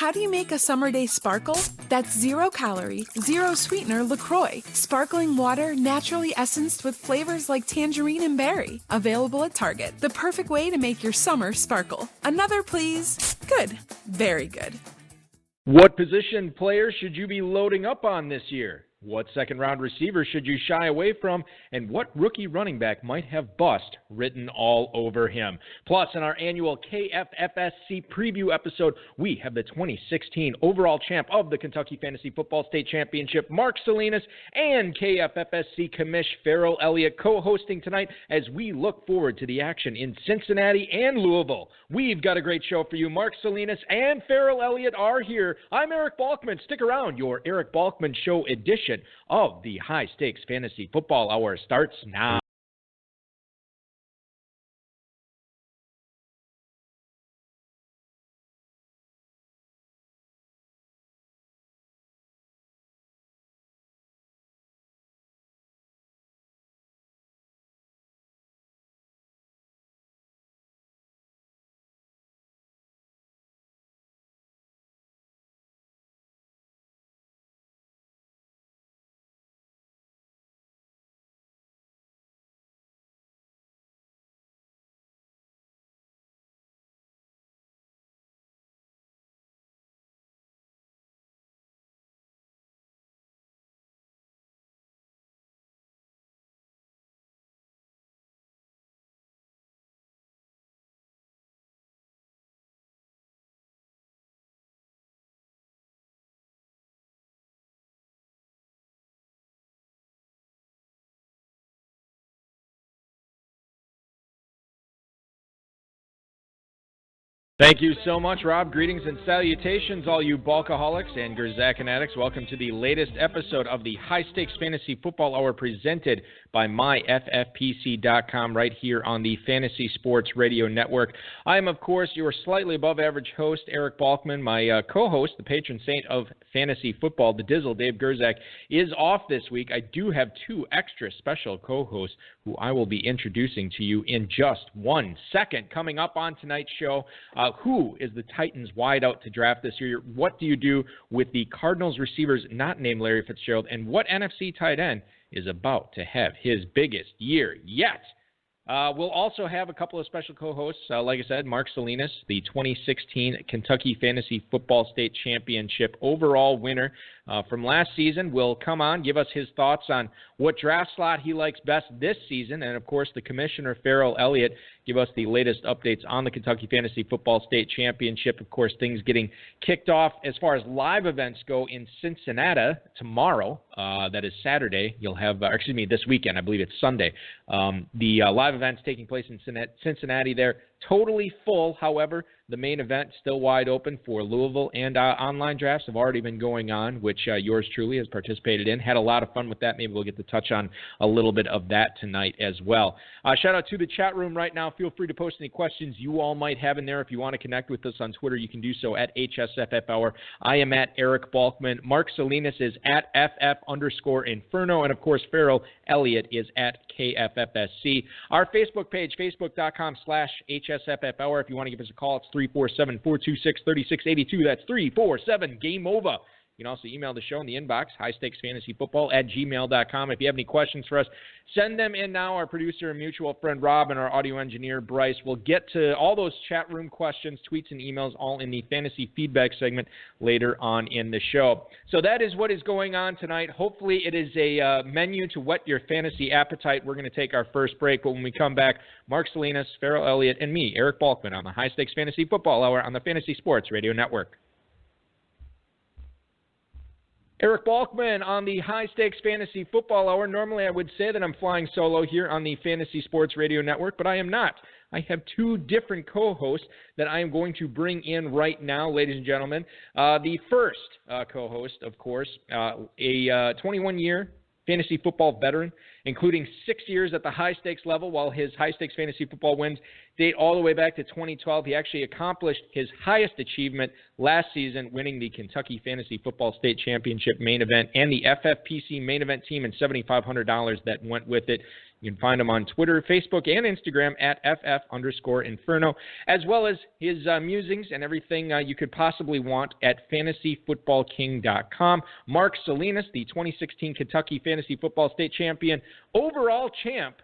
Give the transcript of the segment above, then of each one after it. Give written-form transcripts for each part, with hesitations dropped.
How do you make a summer day sparkle? That's 0-calorie, zero-sweetener LaCroix. Sparkling water naturally essenced with flavors like tangerine and berry. Available at Target. The perfect way to make your summer sparkle. Another, please. Good. Very good. What position players should you be loading up on this year? What second-round receiver should you shy away from? And what rookie running back might have bust written all over him? Plus, in our annual KFFSC preview episode, we have the 2016 overall champ of the Kentucky Fantasy Football State Championship, Mark Salinas, and KFFSC commish Ferrell Elliott co-hosting tonight as we look forward to the action in Cincinnati and Louisville. We've got a great show for you. Mark Salinas and Ferrell Elliott are here. I'm Eric Balkman. Stick around. Your Eric Balkman Show edition of the High Stakes Fantasy Football Hour starts now. Thank you so much, Rob. Greetings and salutations, all you Balkaholics and Gerzak fanatics. Welcome to the latest episode of the High Stakes Fantasy Football Hour presented by myffpc.com right here on the Fantasy Sports Radio Network. I am, of course, your slightly above average host, Eric Balkman. My co-host, the patron saint of fantasy football, the Dizzle, Dave Gerzak, is off this week. I do have two extra special co-hosts who I will be introducing to you in just 1 second. Coming up on tonight's show, who is the Titans wideout to draft this year? What do you do with the Cardinals receivers not named Larry Fitzgerald? And what NFC tight end is about to have his biggest year yet? We'll also have a couple of special co-hosts. Like I said, Mark Salinas, the 2016 Kentucky Fantasy Football State Championship overall winner from last season, will come on, give us his thoughts on what draft slot he likes best this season. And, of course, the Commissioner, Ferrell Elliott, give us the latest updates on the Kentucky Fantasy Football State Championship. Of course, things getting kicked off as far as live events go in Cincinnati tomorrow. That is Saturday. You'll have, this weekend. I believe it's Sunday. The live events taking place in Cincinnati there. Totally full, however. The main event still wide open for Louisville, and online drafts have already been going on, which yours truly has participated in. Had a lot of fun with that. Maybe we'll get to touch on a little bit of that tonight as well. Shout out to the chat room right now. Feel free to post any questions you all might have in there. If you want to connect with us on Twitter, you can do so at HSFF Hour. I am at Eric Balkman. Mark Salinas is at FF_Inferno. And, of course, Ferrell Elliott is at KFFSC. Our Facebook page, facebook.com/HSFF Hour. If you want to give us a call, it's 347-426-3682. That's 347-GAME-OVER. You can also email the show in the inbox, highstakesfantasyfootball@gmail.com. If you have any questions for us, send them in now. Our producer and mutual friend Rob and our audio engineer Bryce will get to all those chat room questions, tweets, and emails all in the fantasy feedback segment later on in the show. So that is what is going on tonight. Hopefully it is a menu to whet your fantasy appetite. We're going to take our first break, but when we come back, Mark Salinas, Ferrell Elliott, and me, Eric Balkman, on the High Stakes Fantasy Football Hour on the Fantasy Sports Radio Network. Eric Balkman on the High Stakes Fantasy Football Hour. Normally I would say that I'm flying solo here on the Fantasy Sports Radio Network, but I am not. I have two different co-hosts that I am going to bring in right now, ladies and gentlemen. The first co-host, of course, a 21-year fantasy football veteran, including 6 years at the high-stakes level, while his high-stakes fantasy football wins date all the way back to 2012. He actually accomplished his highest achievement last season, winning the Kentucky Fantasy Football State Championship main event and the FFPC main event team and $7,500 that went with it. You can find him on Twitter, Facebook, and Instagram at @FF_Inferno, as well as his musings and everything you could possibly want at fantasyfootballking.com. Mark Salinas, the 2016 Kentucky Fantasy Football State Champion, overall champ,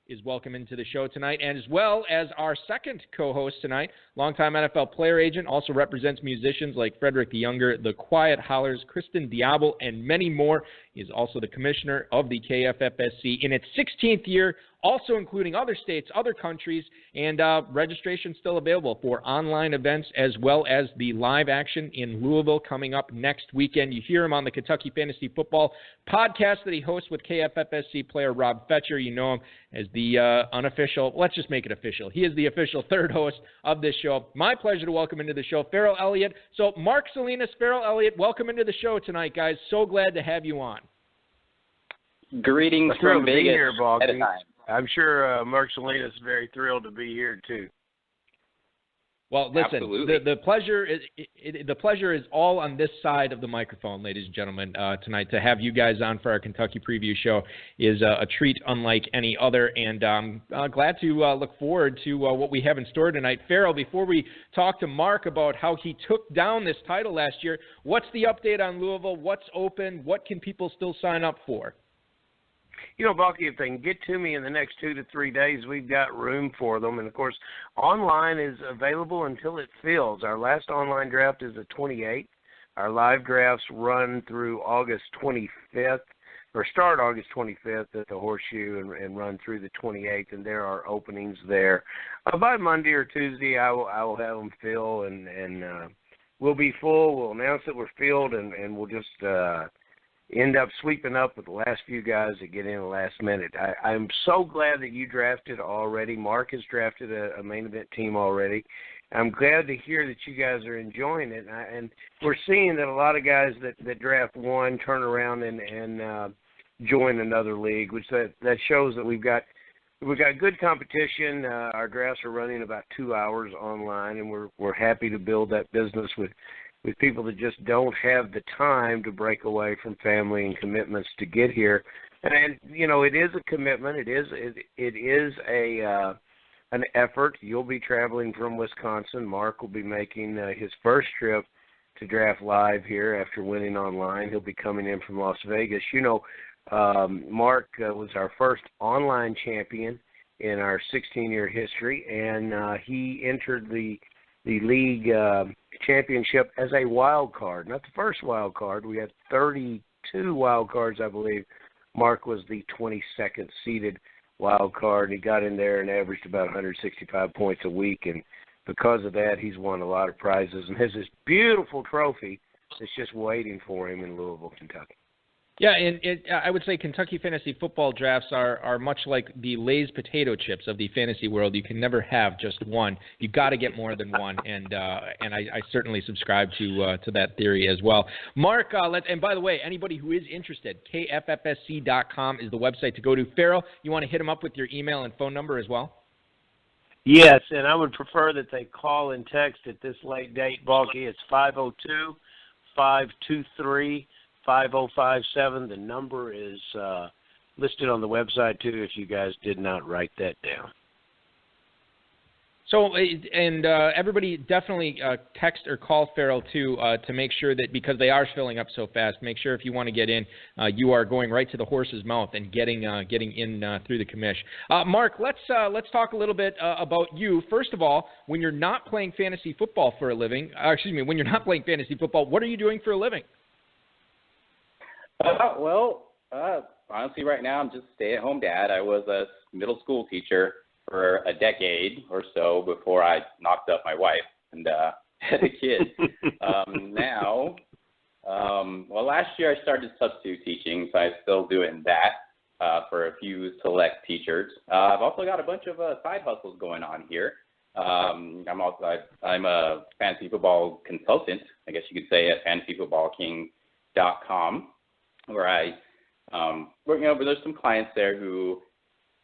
is welcome into the show tonight, and as well as our second co-host tonight, longtime NFL player agent, also represents musicians like Frederick the Younger, the Quiet Hollers, Kristen Diablo, and many more. He is also the commissioner of the KFFSC in its 16th year, also including other states, other countries, and registration still available for online events as well as the live action in Louisville coming up next weekend. You hear him on the Kentucky Fantasy Football podcast that he hosts with KFFSC player Rob Fetcher. You know him as the unofficial, let's just make it official. He is the official third host of this show. My pleasure to welcome into the show Ferrell Elliott. So Mark Salinas, Ferrell Elliott, welcome into the show tonight, guys. So glad to have you on. Greetings from Vegas here, at a time. I'm sure Mark Salinas is very thrilled to be here too. Well, listen, Absolutely. the pleasure is all on this side of the microphone, ladies and gentlemen, tonight. To have you guys on for our Kentucky preview show is a treat unlike any other, and I'm glad to look forward to what we have in store tonight. Ferrell, before we talk to Mark about how he took down this title last year, what's the update on Louisville? What's open? What can people still sign up for? You know, Balky, if they can get to me in the next 2 to 3 days, we've got room for them. And, of course, online is available until it fills. Our last online draft is the 28th. Our live drafts run through August 25th, or start August 25th at the Horseshoe and run through the 28th, and there are openings there. By Monday or Tuesday, I will have them fill, and we'll be full. We'll announce that we're filled, and we'll just end up sweeping up with the last few guys that get in the last minute. I'm so glad that you drafted already. Mark has drafted a main event team already. I'm glad to hear that you guys are enjoying it. And we're seeing that a lot of guys that draft one turn around and join another league, which that shows that we've got good competition. Our drafts are running about 2 hours online, and we're happy to build that business with people that just don't have the time to break away from family and commitments to get here. And you know, it is a commitment. It is an effort. You'll be traveling from Wisconsin. Mark will be making his first trip to draft live here after winning online. He'll be coming in from Las Vegas. You know, Mark was our first online champion in our 16-year history, and he entered the league championship as a wild card, not the first wild card. We had 32 wild cards, I believe. Mark was the 22nd seeded wild card, and he got in there and averaged about 165 points a week, and because of that, he's won a lot of prizes and has this beautiful trophy that's just waiting for him in Louisville, Kentucky. Yeah, and I would say Kentucky fantasy football drafts are much like the Lay's potato chips of the fantasy world. You can never have just one. You got to get more than one, and I certainly subscribe to that theory as well. Mark, and by the way, anybody who is interested, KFFSC.com is the website to go to. Ferrell, you want to hit him up with your email and phone number as well? Yes, and I would prefer that they call and text at this late date, Balky. It's 502-523-5057. The number is listed on the website, too, if you guys did not write that down. So, and everybody definitely text or call Ferrell, too, to make sure that, because they are filling up so fast, make sure if you want to get in, you are going right to the horse's mouth and getting in through the commish. Mark, let's talk a little bit about you. First of all, when you're not playing fantasy football for a living, when you're not playing fantasy football, what are you doing for a living? Honestly, right now I'm just a stay-at-home dad. I was a middle school teacher for a decade or so before I knocked up my wife and had a kid. Last year I started substitute teaching, so I'm still doing that for a few select teachers. I've also got a bunch of side hustles going on here. I'm a fantasy football consultant, I guess you could say, at fantasyfootballking.com. where but there's some clients there who,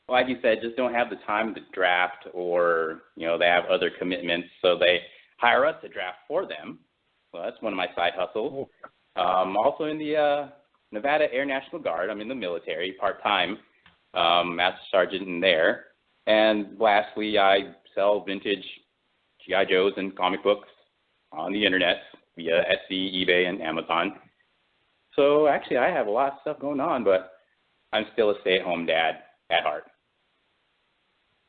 like you said, just don't have the time to draft, or, they have other commitments, so they hire us to draft for them. So that's one of my side hustles. Also in the Nevada Air National Guard. I'm in the military part-time. Master Sergeant in there. And lastly, I sell vintage G.I. Joes and comic books on the internet via Etsy, eBay, and Amazon. So actually, I have a lot of stuff going on, but I'm still a stay-at-home dad at heart.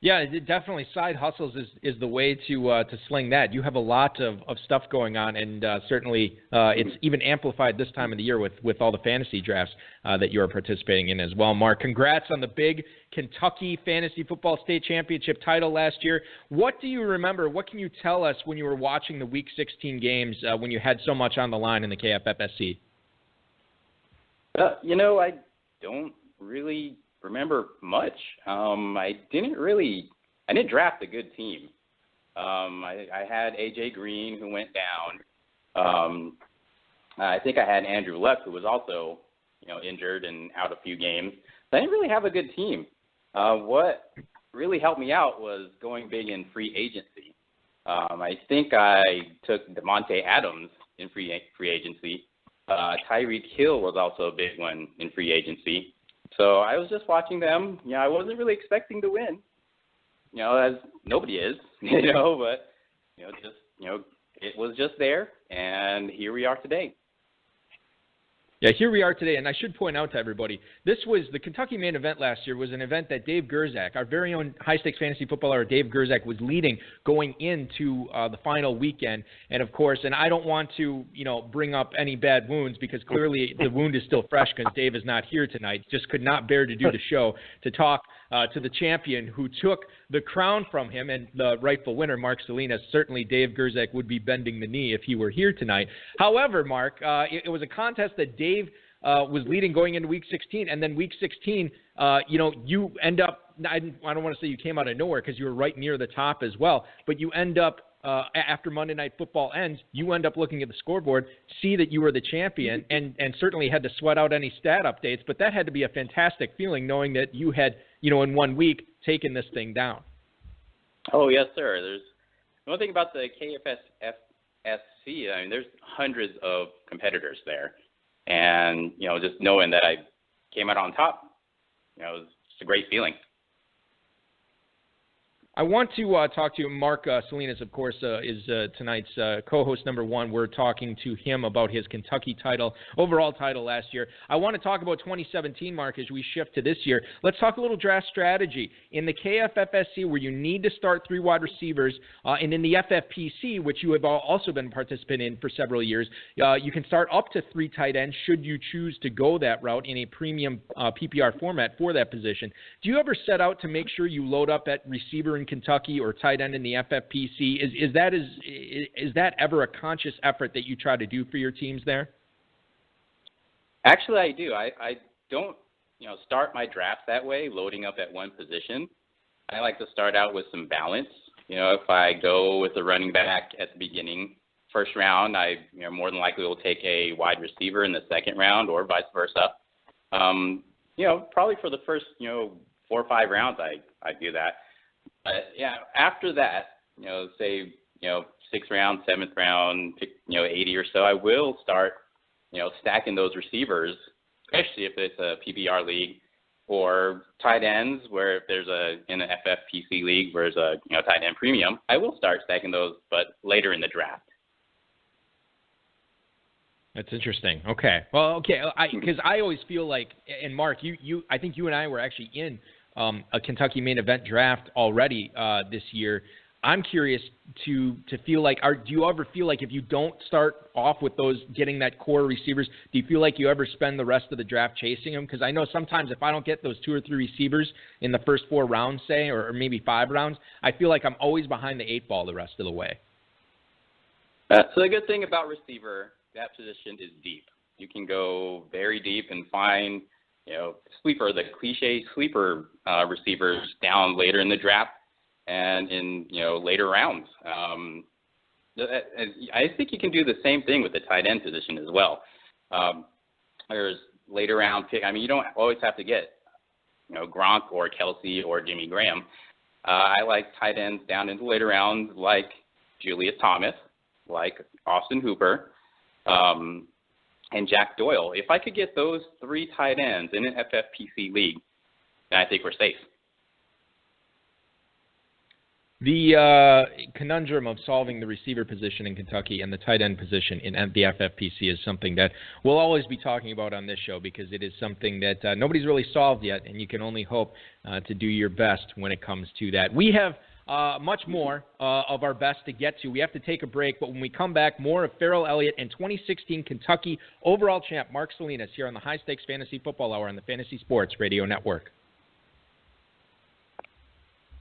Yeah, definitely. Side hustles is the way to sling that. You have a lot of stuff going on, and certainly it's even amplified this time of the year with all the fantasy drafts that you're participating in as well. Mark, congrats on the big Kentucky Fantasy Football State Championship title last year. What do you remember? What can you tell us when you were watching the Week 16 games when you had so much on the line in the KFFSC? I don't really remember much. I didn't draft a good team. I had AJ Green, who went down. I think I had Andrew Luck, who was also injured and out a few games. So I didn't really have a good team. What really helped me out was going big in free agency. I think I took Devontae Adams in free agency. Tyreek Hill was also a big one in free agency. So I was just watching them. I wasn't really expecting to win, as nobody is, but, it was just there, and here we are today. Yeah, here we are today, and I should point out to everybody, this was the Kentucky main event last year was an event that Dave Gerzak, our very own high-stakes fantasy footballer Dave Gerzak, was leading going into the final weekend. And, of course, and I don't want to, bring up any bad wounds because clearly the wound is still fresh because Dave is not here tonight. Just could not bear to do the show to talk to the champion who took the crown from him and the rightful winner, Mark Salinas. Certainly Dave Gerzak would be bending the knee if he were here tonight. However, Mark, it was a contest that Dave was leading going into Week 16, and then Week 16, you end up, I don't want to say you came out of nowhere because you were right near the top as well, but you end up, after Monday Night Football ends, you end up looking at the scoreboard, see that you were the champion, and certainly had to sweat out any stat updates, but that had to be a fantastic feeling knowing that you had, in 1 week, taken this thing down. Oh, yes, sir. There's one thing about the KFFSC, there's hundreds of competitors there. And, just knowing that I came out on top, it was just a great feeling. I want to talk to you. Mark Salinas, of course, is tonight's co-host number one. We're talking to him about his Kentucky overall title last year. I want to talk about 2017, Mark, as we shift to this year. Let's talk a little draft strategy. In the KFFSC, where you need to start 3 wide receivers, and in the FFPC, which you have also been participating in for several years, you can start up to 3 tight ends should you choose to go that route in a premium PPR format for that position. Do you ever set out to make sure you load up at receiver in Kentucky or tight end in the FFPC? Is that ever a conscious effort that you try to do for your teams there? Actually, I do. I don't, start my drafts that way, loading up at one position. I like to start out with some balance. If I go with a running back at the beginning, first round, I more than likely will take a wide receiver in the second round or vice versa. Probably for the first, 4 or 5 rounds, I do that. But after that, say, 6th round, 7th round, 80 or so, I will start, stacking those receivers, especially if it's a PPR league, or tight ends where if there's in an FFPC league where there's a tight end premium, I will start stacking those, but later in the draft. That's interesting. Okay. Well, okay, because I always feel like, and Mark, I think you and I were actually in a Kentucky main event draft already this year. I'm curious to feel like, do you ever feel like if you don't start off with those, getting that core receivers, do you feel like you ever spend the rest of the draft chasing them? Because I know sometimes if I don't get those 2 or 3 receivers in the first 4 rounds, say, or maybe 5 rounds, I feel like I'm always behind the 8 ball the rest of the way. So the good thing about receiver, that position is deep. You can go very deep and find the cliche sleeper receivers down later in the draft and in, later rounds. I think you can do the same thing with the tight end position as well. There's later round pick. You don't always have to get, Gronk or Kelsey or Jimmy Graham. I like tight ends down into later rounds like Julius Thomas, like Austin Hooper, and Jack Doyle. If I could get those 3 tight ends in an FFPC league, then I think we're safe. The conundrum of solving the receiver position in Kentucky and the tight end position in the FFPC is something that we'll always be talking about on this show, because it is something that nobody's really solved yet, and you can only hope to do your best when it comes to that. We have much more of our best to get to. We have to take a break, but when we come back, more of Ferrell, Elliott, and 2016 Kentucky overall champ Mark Salinas here on the High Stakes Fantasy Football Hour on the Fantasy Sports Radio Network.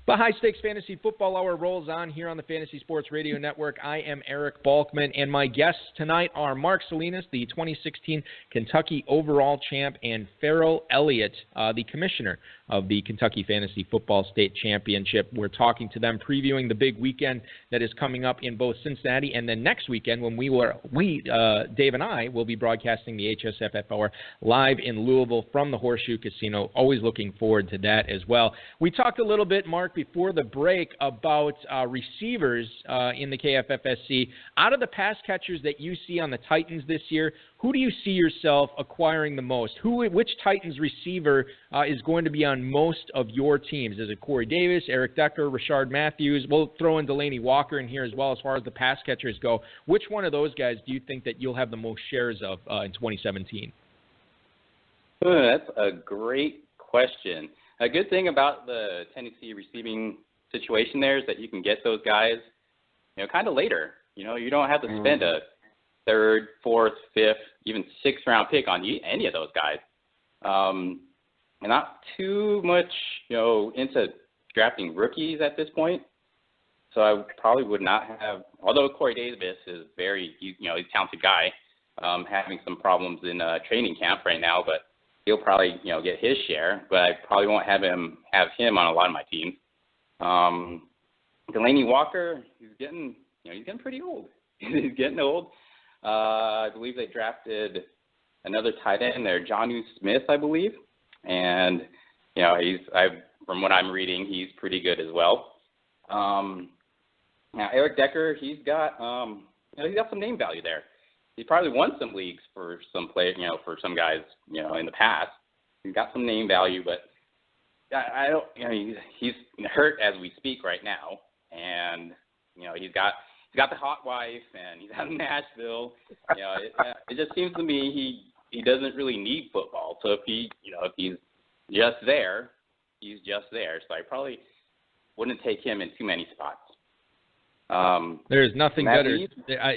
The High Stakes Fantasy Football Hour rolls on here on the Fantasy Sports Radio Network. I am Eric Balkman, and my guests tonight are Mark Salinas, the 2016 Kentucky overall champ, and Ferrell Elliott, the commissioner of the Kentucky Fantasy Football State Championship. We're talking to them, previewing the big weekend that is coming up in both Cincinnati, and then next weekend when Dave and I will be broadcasting the HSFF Hour live in Louisville from the Horseshoe Casino. Always looking forward to that as well. We talked a little bit, Mark, before the break about receivers in the KFFSC. Out of the pass catchers that you see on the Titans this year, who do you see yourself acquiring the most? Which Titans receiver is going to be on most of your teams? Is it Corey Davis, Eric Decker, Rashard Matthews? We'll throw in Delaney Walker in here as well as far as the pass catchers go. Which one of those guys do you think that you'll have the most shares of in 2017? That's a great question. A good thing about the Tennessee receiving situation there is that you can get those guys, kind of later. You don't have to spend a third, fourth, fifth, even sixth round pick on any of those guys. And not too much, into drafting rookies at this point. So I probably would not have, although Corey Davis is he's a talented guy, having some problems in training camp right now, but he'll probably, get his share, but I probably won't have him on a lot of my teams. Delaney Walker, he's getting pretty old. He's getting old. I believe they drafted another tight end there, Jonnu Smith, I believe, and from what I'm reading, he's pretty good as well. Now Eric Decker, he's got some name value there. He probably won some leagues for some players, for some guys, in the past. He's got some name value, but I don't, he's hurt as we speak right now, and he's got the hot wife, and he's out in Nashville. It just seems to me he doesn't really need football. So if he's just there, he's just there. So I probably wouldn't take him in too many spots. There's nothing better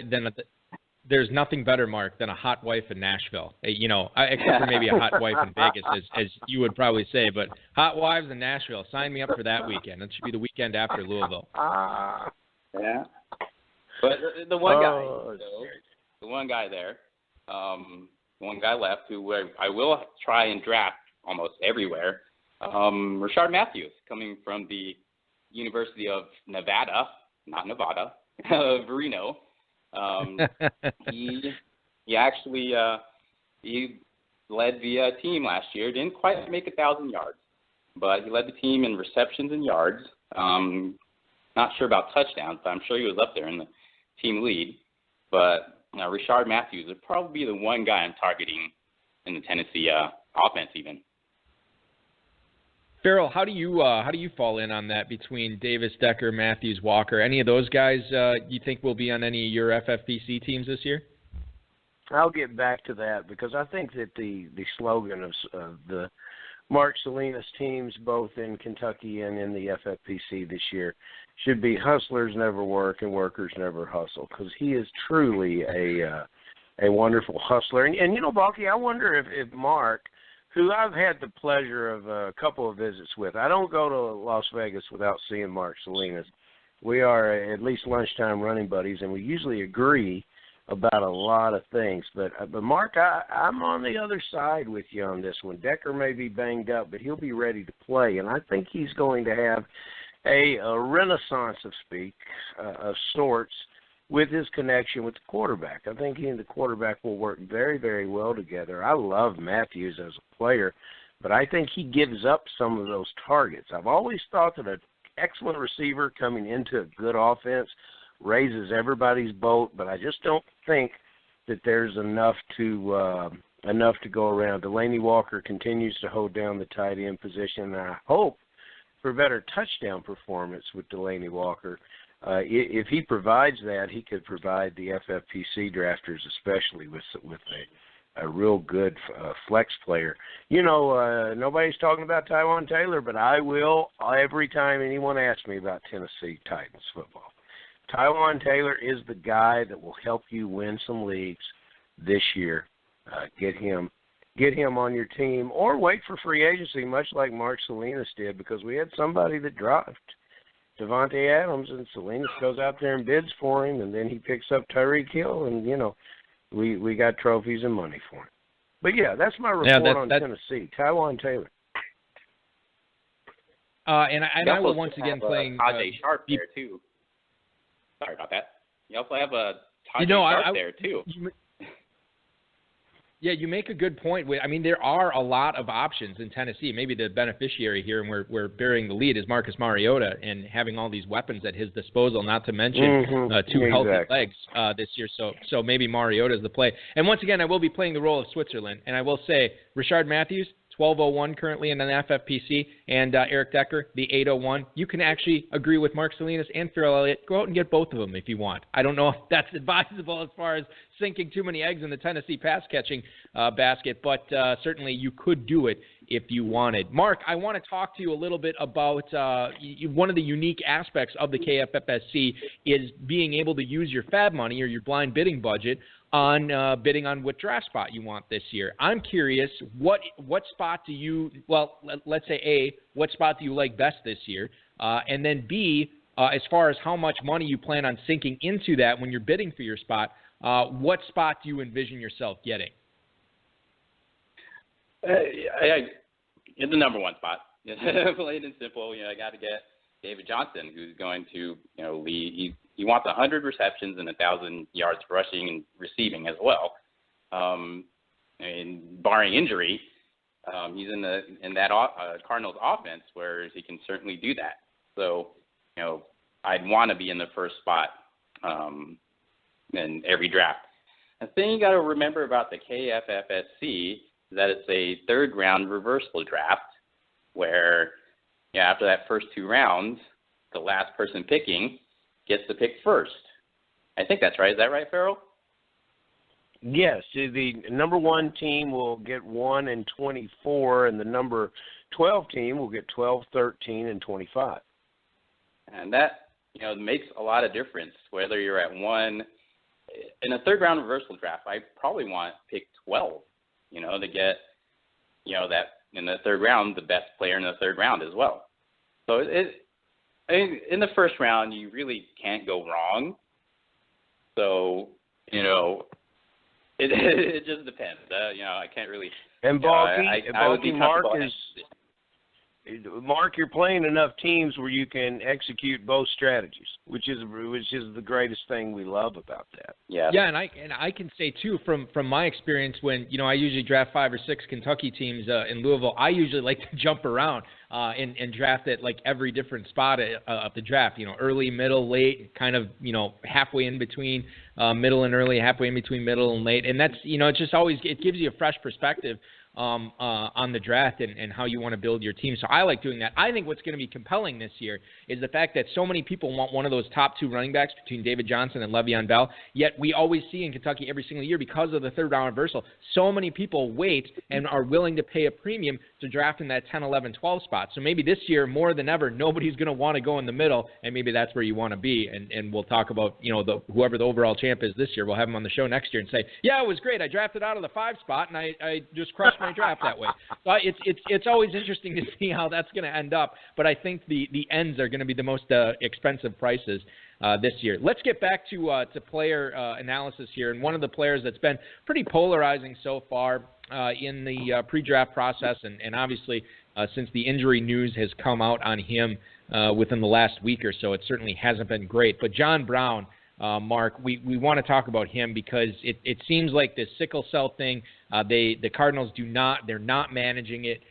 than There's nothing better, Mark, than a hot wife in Nashville. Except for maybe a hot wife in Vegas, as you would probably say. But hot wives in Nashville, sign me up for that weekend. It should be the weekend after Louisville. Yeah. But the one guy there, one guy left who I will try and draft almost everywhere, Rashard Matthews, coming from the University of Nevada, not Nevada, of Reno. He actually he led the team last year. Didn't quite make 1,000 yards, but he led the team in receptions and yards. Not sure about touchdowns, but I'm sure he was up there in the team lead. But Rashard Matthews would probably be the one guy I'm targeting in the Tennessee offense even. Ferrell, how do you fall in on that between Davis, Decker, Matthews, Walker? Any of those guys you think will be on any of your FFPC teams this year? I'll get back to that because I think that the slogan of the Mark Salinas teams, both in Kentucky and in the FFPC this year, should be hustlers never work and workers never hustle, because he is truly a wonderful hustler. And Balky, I wonder if Mark, who I've had the pleasure of a couple of visits with. I don't go to Las Vegas without seeing Mark Salinas. We are at least lunchtime running buddies, and we usually agree about a lot of things. But Mark, I'm on the other side with you on this one. Decker may be banged up, but he'll be ready to play, and I think he's going to have a renaissance of sorts with his connection with the quarterback. I think he and the quarterback will work very, very well together. I love Matthews as a player, but I think he gives up some of those targets. I've always thought that an excellent receiver coming into a good offense raises everybody's boat, but I just don't think that there's enough to enough to go around. Delaney Walker continues to hold down the tight end position, and I hope for better touchdown performance with Delaney Walker. If he provides that, he could provide the FFPC drafters, especially with a real good flex player. Nobody's talking about Tywon Taylor, but I will every time anyone asks me about Tennessee Titans football. Tywon Taylor is the guy that will help you win some leagues this year. Get him on your team, or wait for free agency, much like Mark Salinas did, because we had somebody that dropped Devontae Adams, and Salinas goes out there and bids for him, and then he picks up Tyreek Hill, and we got trophies and money for him. But yeah, that's my report on Tennessee. Tywon Taylor. And I will once again playing Tajay Sharp there too. Sorry about that. You also have a Tajay Sharp there too. Yeah, you make a good point. I mean, there are a lot of options in Tennessee. Maybe the beneficiary here, and we're bearing the lead, is Marcus Mariota, and having all these weapons at his disposal, not to mention two healthy legs this year. So maybe Mariota is the play. And once again, I will be playing the role of Switzerland, and I will say Rashard Matthews, 1201 currently in an FFPC, and Eric Decker, the 801. You can actually agree with Mark Salinas and Ferrell Elliott. Go out and get both of them if you want. I don't know if that's advisable as far as sinking too many eggs in the Tennessee pass-catching basket, but certainly you could do it if you wanted. Mark, I want to talk to you a little bit about one of the unique aspects of the KFFSC is being able to use your FAB money or your blind bidding budget on bidding on what draft spot you want this year. I'm curious, what spot do you, let's say A, what spot do you like best this year? And then B, as far as how much money you plan on sinking into that when you're bidding for your spot, what spot do you envision yourself getting? In the number one spot. Plain and simple, I got to get David Johnson, who's going to, lead. He wants 100 receptions and 1,000 yards rushing and receiving as well. And barring injury, he's in that Cardinals offense where he can certainly do that. So, I'd want to be in the first spot in every draft. The thing you got to remember about the KFFSC is that it's a third-round reversal draft where, after that first two rounds, the last person picking gets to pick first. I think that's right. Is that right, Ferrell? Yes. The number 1 team will get 1 and 24, and the number 12 team will get 12, 13, and 25. And that, makes a lot of difference, whether you're at 1. In a third-round reversal draft, I probably want to pick 12, to get, that in the third round, the best player in the third round as well. So in the first round, you really can't go wrong. So, it just depends. I can't really. And Balky, Mark, you're playing enough teams where you can execute both strategies, which is the greatest thing we love about that. Yeah. Yeah, and I can say too from my experience when I usually draft 5 or 6 Kentucky teams in Louisville. I usually like to jump around and draft at like every different spot of the draft. Early, middle, late, kind of halfway in between middle and early, halfway in between middle and late, and that's it's just always it gives you a fresh perspective on the draft and how you want to build your team. So I like doing that. I think what's going to be compelling this year is the fact that so many people want one of those top 2 running backs between David Johnson and Le'Veon Bell, yet we always see in Kentucky every single year because of the third-round reversal, so many people wait and are willing to pay a premium to draft in that 10, 11, 12 spot. So maybe this year, more than ever, nobody's going to want to go in the middle, and maybe that's where you want to be. And we'll talk about, whoever the overall champ is this year. We'll have him on the show next year and say, yeah, it was great. I drafted out of the 5 spot, and I just crushed my draft that way. So it's always interesting to see how that's going to end up, but I think the ends are going to be the most expensive prices this year. Let's get back to player analysis here, and one of the players that's been pretty polarizing so far in the pre-draft process, and obviously since the injury news has come out on him within the last week or so, it certainly hasn't been great. But John Brown, Mark, we want to talk about him because it seems like this sickle cell thing, the Cardinals they're not managing it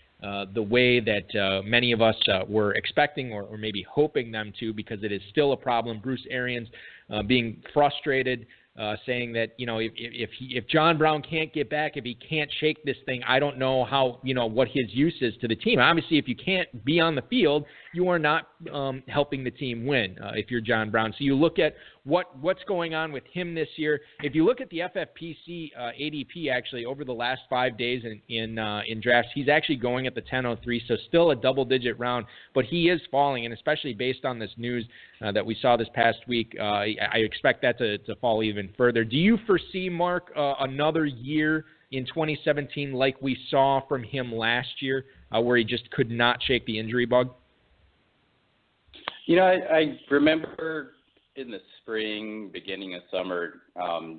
the way that many of us were expecting or maybe hoping them to, because it is still a problem. Bruce Arians being frustrated saying that, if John Brown can't get back, if he can't shake this thing, I don't know how, what his use is to the team. Obviously, if you can't be on the field, you are not helping the team win if you're John Brown. So you look at what's going on with him this year. If you look at the FFPC ADP, actually, over the last 5 days in drafts, he's actually going at the 10:03, so still a double-digit round, but he is falling, and especially based on this news that we saw this past week, I expect that to fall even further. Do you foresee, Mark, another year in 2017 like we saw from him last year, where he just could not shake the injury bug? I remember in the spring, beginning of summer,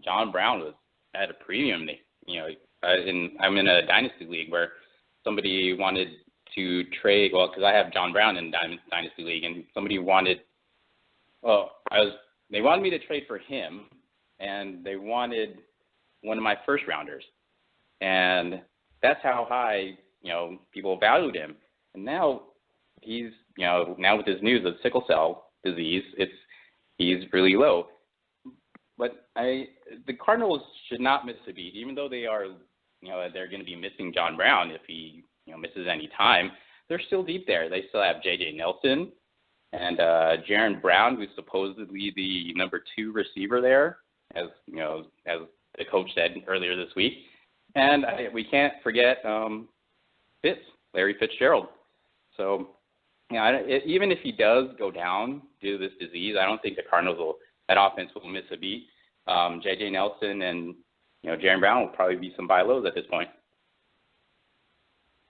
John Brown was at a premium. I'm in a dynasty league where somebody wanted to trade. Well, because I have John Brown in dynasty league, and somebody wanted. They wanted me to trade for him, and they wanted one of my first rounders, and that's how high people valued him. And now he's now with this news of sickle cell disease, he's really low. But the Cardinals should not miss a beat, even though they are they're going to be missing John Brown if he misses any time. They're still deep there. They still have J.J. Nelson and Jaron Brown, who's supposedly the number 2 receiver there, as the coach said earlier this week. And we can't forget Larry Fitzgerald. So, even if he does go down due to this disease, I don't think the Cardinals that offense will miss a beat. J.J. Nelson and Jaron Brown will probably be some buy lows at this point.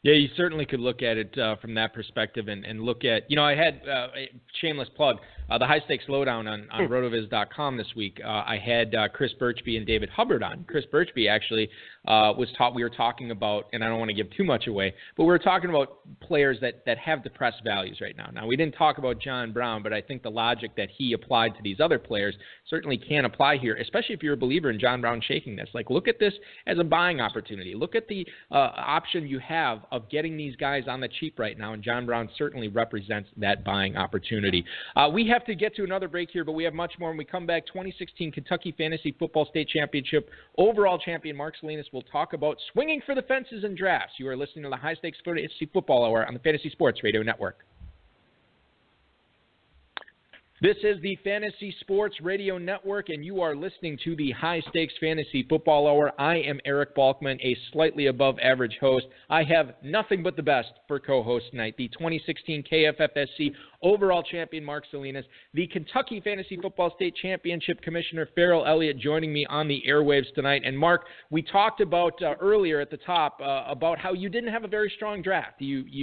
Yeah, you certainly could look at it from that perspective and look at, I had a shameless plug, the High Stakes Lowdown on rotoviz.com this week. I had Chris Birchby and David Hubbard on. Chris Birchby actually we were talking about, and I don't want to give too much away, but we were talking about players that have depressed values right now. Now, we didn't talk about John Brown, but I think the logic that he applied to these other players certainly can apply here, especially if you're a believer in John Brown shaking this. Like, look at this as a buying opportunity. Look at the option you have of getting these guys on the cheap right now, and John Brown certainly represents that buying opportunity. We have to get to another break here, but we have much more. When we come back, 2016 Kentucky Fantasy Football State Championship overall champion Mark Salinas will talk about swinging for the fences and drafts. You are listening to the High Stakes Fantasy Football Hour on the Fantasy Sports Radio Network. This is the Fantasy Sports Radio Network, and you are listening to the High Stakes Fantasy Football Hour. I am Eric Balkman, a slightly above average host. I have nothing but the best for co-host tonight. The 2016 KFFSC overall champion Mark Salinas, the Kentucky Fantasy Football State Championship Commissioner Ferrell Elliott joining me on the airwaves tonight. And Mark, we talked about earlier at the top about how you didn't have a very strong draft. You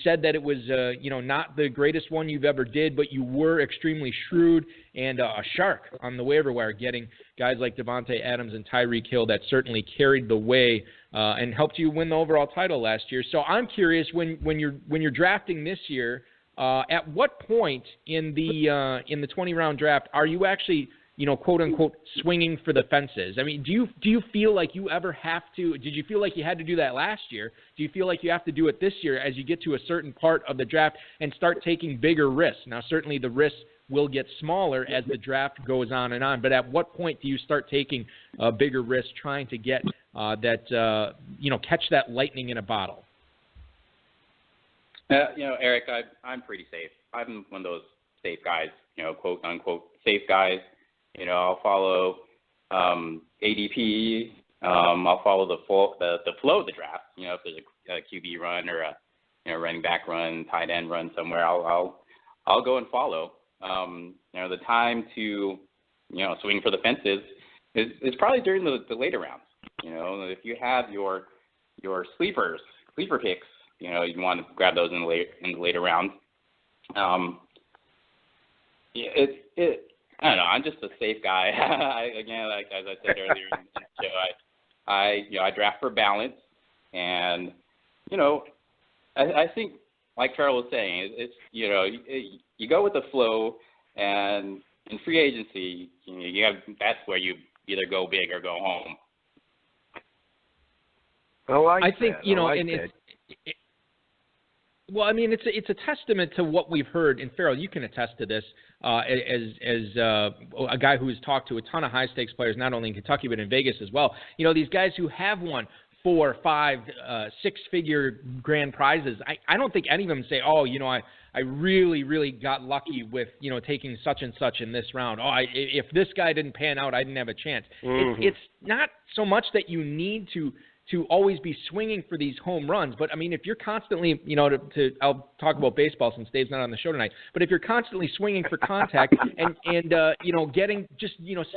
said that it was not the greatest one you've ever did, but you were extremely shrewd and a shark on the waiver wire, getting guys like Devontae Adams and Tyreek Hill that certainly carried the way and helped you win the overall title last year. So I'm curious, when you're drafting this year, at what point in the 20-round draft are you actually, quote unquote, swinging for the fences? I mean, do you feel like you ever have to? Did you feel like you had to do that last year? Do you feel like you have to do it this year as you get to a certain part of the draft and start taking bigger risks? Now, certainly the risks will get smaller as the draft goes on and on, but at what point do you start taking bigger risks, trying to get catch that lightning in a bottle? Eric, I'm pretty safe. I'm one of those safe guys, quote unquote safe guys. I'll follow ADP. I'll follow the flow of the draft. If there's a QB run or a running back run, tight end run somewhere, I'll go and follow. The time to swing for the fences is probably during the later rounds. If you have your sleeper picks, you want to grab those in the later rounds. I don't know. I'm just a safe guy. As I said earlier in the show, I draft for balance, and I think, like Ferrell was saying, it's you go with the flow, and in free agency, that's where you either go big or go home. I think Well, I mean, it's a testament to what we've heard, and Ferrell, you can attest to this as a guy who has talked to a ton of high-stakes players, not only in Kentucky but in Vegas as well. You know, these guys who have won 4, 5, 6-figure grand prizes, I don't think any of them say, oh, you know, I really, really got lucky with, you know, taking such and such in this round. Oh, if this guy didn't pan out, I didn't have a chance. Mm-hmm. It's not so much that you need to always be swinging for these home runs. But, I mean, if you're constantly, you know, I'll talk about baseball since Dave's not on the show tonight, but if you're constantly swinging for contact and you know,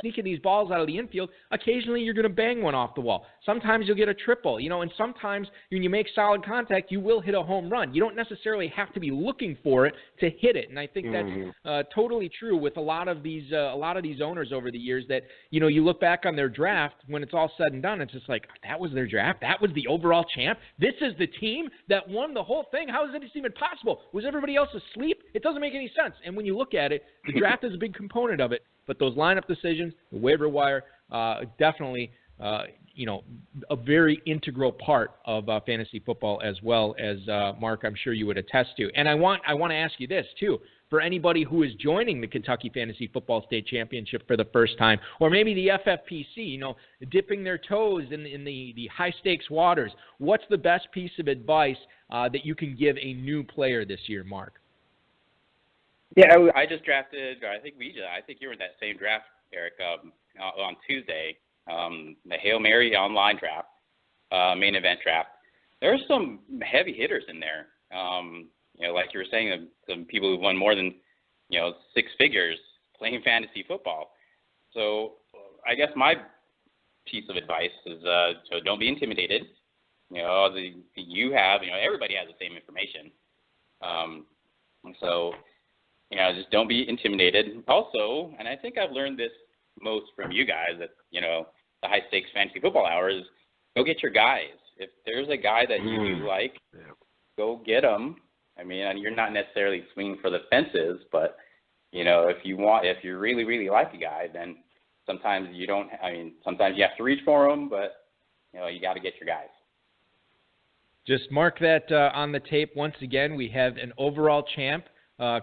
sneaking these balls out of the infield, occasionally you're going to bang one off the wall. Sometimes you'll get a triple, you know, and sometimes when you make solid contact, you will hit a home run. You don't necessarily have to be looking for it to hit it. And I think that's totally true with a lot of these owners over the years that, you know, you look back on their draft when it's all said and done, it's just like, that was their draft. That was the overall champ. This is the team that won the whole thing. How is this even possible? Was everybody else asleep? It doesn't make any sense. And when you look at it, the draft is a big component of it. But those lineup decisions, the waiver wire, definitely, you know, a very integral part of fantasy football, as well as Mark, I'm sure you would attest to. And I want to ask you this too. For anybody who is joining the Kentucky Fantasy Football State Championship for the first time, or maybe the FFPC, you know, dipping their toes in the high-stakes waters, what's the best piece of advice that you can give a new player this year, Mark? Yeah, I just drafted, I think you were in that same draft, Eric, on Tuesday, the Hail Mary online draft, main event draft. There's some heavy hitters in there. You know, like you were saying, some people who've won more than, you know, 6 figures playing fantasy football. So I guess my piece of advice is so don't be intimidated. You know, everybody has the same information. So, you know, just don't be intimidated. Also, and I think I've learned this most from you guys at, you know, the High Stakes Fantasy Football Hours, go get your guys. If there's a guy that you do like, go get him. I mean, and you're not necessarily swinging for the fences, but, you know, if you really, really like a guy, then sometimes you have to reach for him, but, you know, you got to get your guys. Just mark that on the tape. Once again, we have an overall champ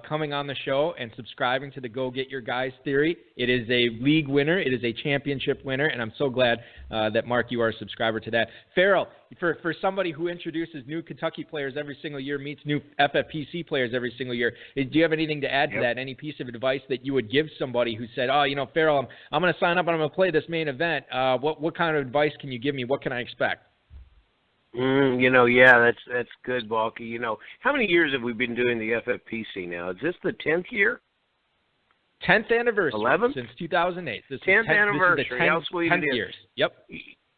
coming on the show and subscribing to the Go Get Your Guys theory. It is a league winner. It is a championship winner, and I'm so glad that, Mark, you are a subscriber to that. Ferrell, for somebody who introduces new Kentucky players every single year, meets new FFPC players every single year, do you have anything to add to that? Any piece of advice that you would give somebody who said, oh, you know, Ferrell, I'm going to sign up and I'm going to play this main event. What kind of advice can you give me? What can I expect? You know, yeah, that's good, Balky. You know, how many years have we been doing the FFPC now? Is this the 10th year? 10th anniversary. 11th? Since 2008. 10th anniversary. This is the 10th, how sweet 10th it is. Years. Yep.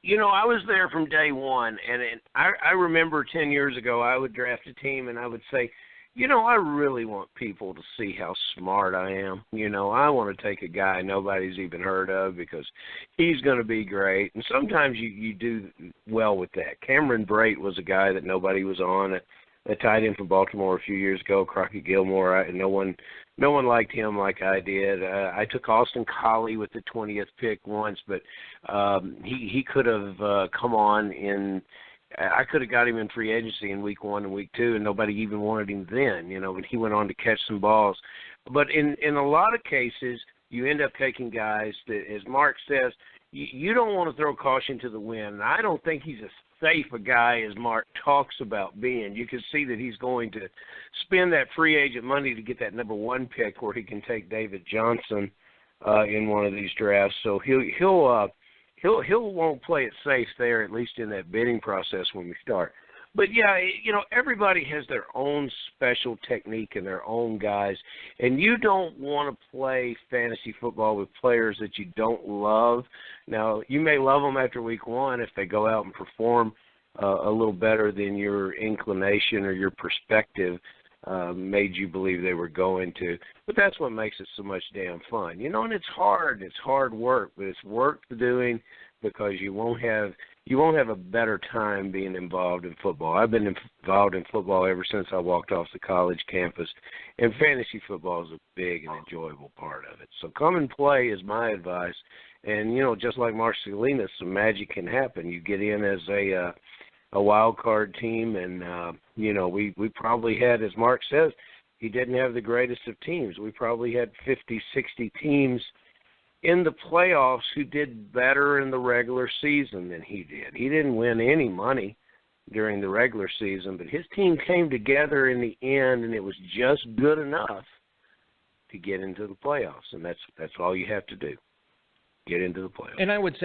You know, I was there from day one, and I remember 10 years ago I would draft a team, and I would say, you know, I really want people to see how smart I am. You know, I want to take a guy nobody's even heard of because he's going to be great. And sometimes you do well with that. Cameron Brate was a guy that nobody was on. A tight end from Baltimore a few years ago, Crockett Gilmore. And no one liked him like I did. I took Austin Collie with the 20th pick once, but he could have come on in – I could have got him in free agency in week 1 and week 2, and nobody even wanted him then, you know, but he went on to catch some balls. But in a lot of cases, you end up taking guys that, as Mark says, you don't want to throw caution to the wind. And I don't think he's as safe a guy as Mark talks about being. You can see that he's going to spend that free agent money to get that number 1 pick where he can take David Johnson in one of these drafts. So He'll won't play it safe there, at least in that bidding process when we start. But, yeah, you know, everybody has their own special technique and their own guys, and you don't want to play fantasy football with players that you don't love. Now, you may love them after week 1 if they go out and perform a little better than your inclination or your perspective made you believe they were going to. But that's what makes it so much damn fun. You know, and it's hard. It's hard work, but it's worth doing because you won't have a better time being involved in football. I've been involved in football ever since I walked off the college campus, and fantasy football is a big and enjoyable part of it. So come and play is my advice. And, you know, just like Mark Salinas, some magic can happen. You get in as a wild card team, and we probably had, as Mark says, he didn't have the greatest of teams. We probably had 50, 60 teams in the playoffs who did better in the regular season than he did. He didn't win any money during the regular season, but his team came together in the end, and it was just good enough to get into the playoffs, and that's all you have to do, get into the playoffs. And I would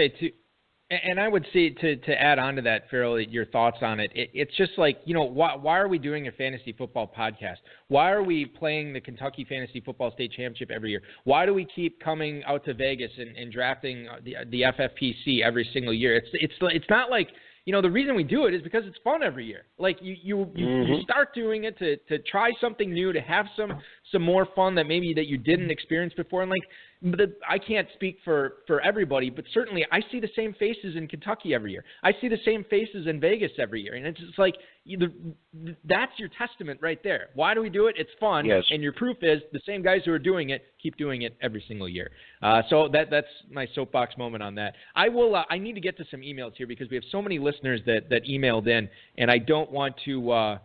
say to add on to that, Ferrell, your thoughts on it. It's just like, why are we doing a fantasy football podcast? Why are we playing the Kentucky Fantasy Football State Championship every year? Why do we keep coming out to Vegas and drafting the FFPC every single year? It's not like, the reason we do it is because it's fun every year. Like you start doing it to try something new, to have some more fun that you didn't experience before. And I can't speak for everybody, but certainly I see the same faces in Kentucky every year. I see the same faces in Vegas every year. And it's just like, that's your testament right there. Why do we do it? It's fun. Yes. And your proof is the same guys who are doing it keep doing it every single year. So that's my soapbox moment on that. I need to get to some emails here because we have so many listeners that emailed in, and I don't want to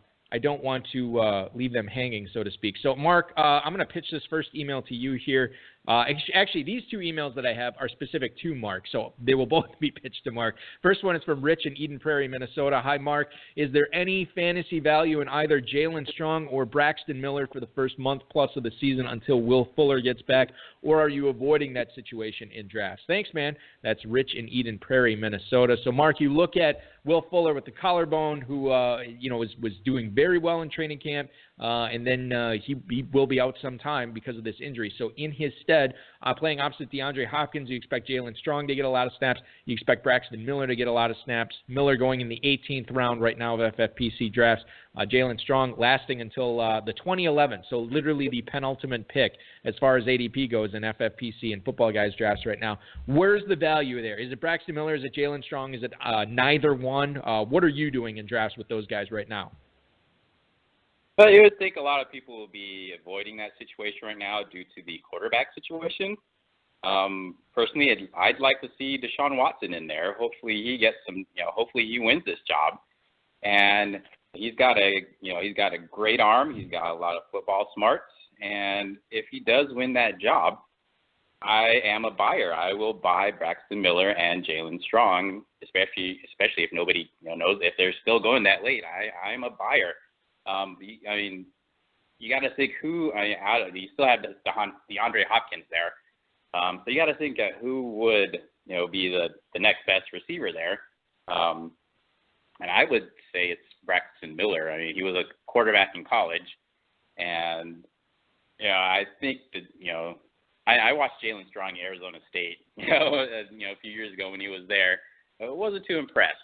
leave them hanging, so to speak. So, Mark, I'm going to pitch this first email to you here. Actually, these two emails that I have are specific to Mark, so they will both be pitched to Mark. First one is from Rich in Eden Prairie, Minnesota. Hi, Mark. Is there any fantasy value in either Jalen Strong or Braxton Miller for the first month plus of the season until Will Fuller gets back, or are you avoiding that situation in drafts? Thanks, man. That's Rich in Eden Prairie, Minnesota. So, Mark, you look at Will Fuller with the collarbone, who was doing very well in training camp, and then he will be out some time because of this injury. So in his stead, playing opposite DeAndre Hopkins, you expect Jalen Strong to get a lot of snaps. You expect Braxton Miller to get a lot of snaps. Miller going in the 18th round right now of FFPC drafts. Jalen Strong lasting until the 2011, so literally the penultimate pick as far as ADP goes in FFPC and Football Guys drafts right now. Where's the value there? Is it Braxton Miller? Is it Jalen Strong? Is it neither one? What are you doing in drafts with those guys right now? Well, you would think a lot of people will be avoiding that situation right now due to the quarterback situation. Personally, I'd like to see Deshaun Watson in there. Hopefully he gets some, hopefully he wins this job. And he's got a great arm. He's got a lot of football smarts. And if he does win that job, I am a buyer. I will buy Braxton Miller and Jalen Strong, especially if nobody knows if they're still going that late. I'm a buyer. You got to think who. You still have DeAndre Hopkins there, so you got to think who would be the next best receiver there. And I would say it's Braxton Miller. I mean, he was a quarterback in college, and I think that I watched Jalen Strong at Arizona State. A few years ago when he was there, I wasn't too impressed.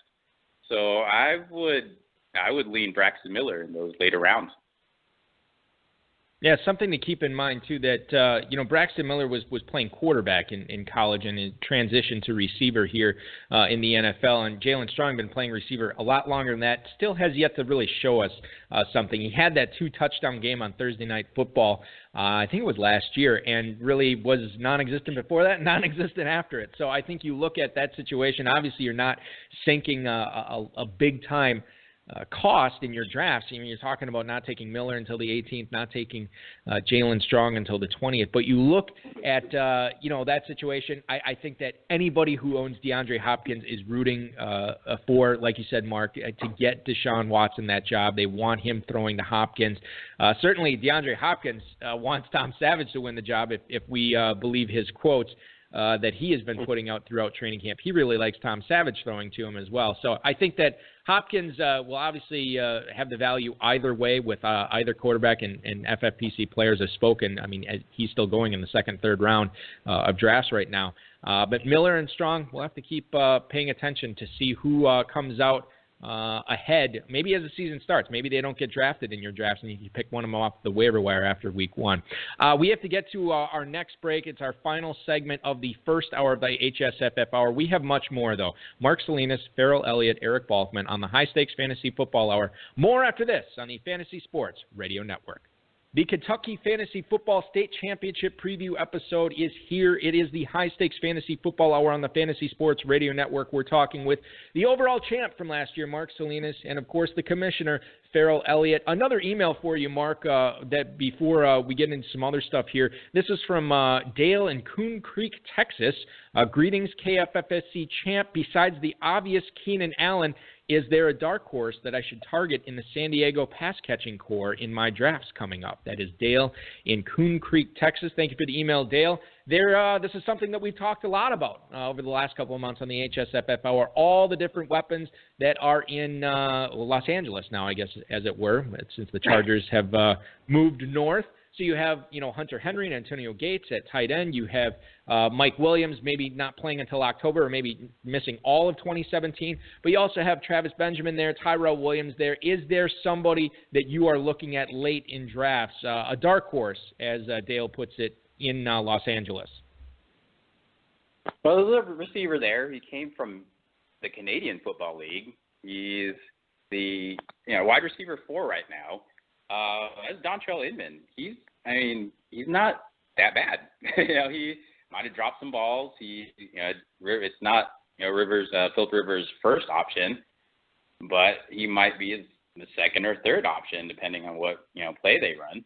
So I would lean Braxton Miller in those later rounds. Yeah, something to keep in mind, too, that, Braxton Miller was playing quarterback in college and transitioned to receiver here in the NFL. And Jalen Strong been playing receiver a lot longer than that. Still has yet to really show us something. He had that 2-touchdown game on Thursday Night Football, I think it was last year, and really was non-existent before that, non-existent after it. So I think you look at that situation. Obviously, you're not sinking a big-time cost in your drafts. You're talking about not taking Miller until the 18th, not taking Jalen Strong until the 20th. But you look at that situation. I think that anybody who owns DeAndre Hopkins is rooting for, like you said, Mark, to get Deshaun Watson that job. They want him throwing to Hopkins. Certainly, DeAndre Hopkins wants Tom Savage to win the job if we believe his quotes that he has been putting out throughout training camp. He really likes Tom Savage throwing to him as well. So I think that Hopkins will obviously have the value either way with either quarterback, and FFPC players have spoken. I mean, he's still going in the second, third round of drafts right now. But Miller and Strong, we'll have to keep paying attention to see who comes out ahead, maybe as the season starts. Maybe they don't get drafted in your drafts and you can pick one of them off the waiver wire after week 1. We have to get to our next break. It's our final segment of the first hour of the HSFF Hour. We have much more, though. Mark Salinas, Ferrell, Elliott, Eric Balkman on the High Stakes Fantasy Football Hour. More after this on the Fantasy Sports Radio Network. The Kentucky Fantasy Football State Championship preview episode is here. It is the High Stakes Fantasy Football Hour on the Fantasy Sports Radio Network. We're talking with the overall champ from last year, Mark Salinas, and, of course, the commissioner, Ferrell, Elliott. Another email for you, Mark, that before we get into some other stuff here. This is from Dale in Coon Creek, Texas. Greetings, KFFSC champ. Besides the obvious Keenan Allen, is there a dark horse that I should target in the San Diego pass-catching core in my drafts coming up? That is Dale in Coon Creek, Texas. Thank you for the email, Dale. This is something that we've talked a lot about over the last couple of months on the HSFF Hour, all the different weapons that are in Los Angeles now, I guess, as it were, since the Chargers have moved north. So you have, Hunter Henry and Antonio Gates at tight end. You have Mike Williams maybe not playing until October or maybe missing all of 2017. But you also have Travis Benjamin there, Tyrell Williams there. Is there somebody that you are looking at late in drafts, a dark horse, as Dale puts it, in Los Angeles? Well, there's a receiver there. He came from the Canadian Football League. He's the wide receiver 4 right now. That's Dontrell Inman. He's not that bad. He might have dropped some balls. It's not Philip Rivers' first option, but he might be the second or third option depending on what play they run.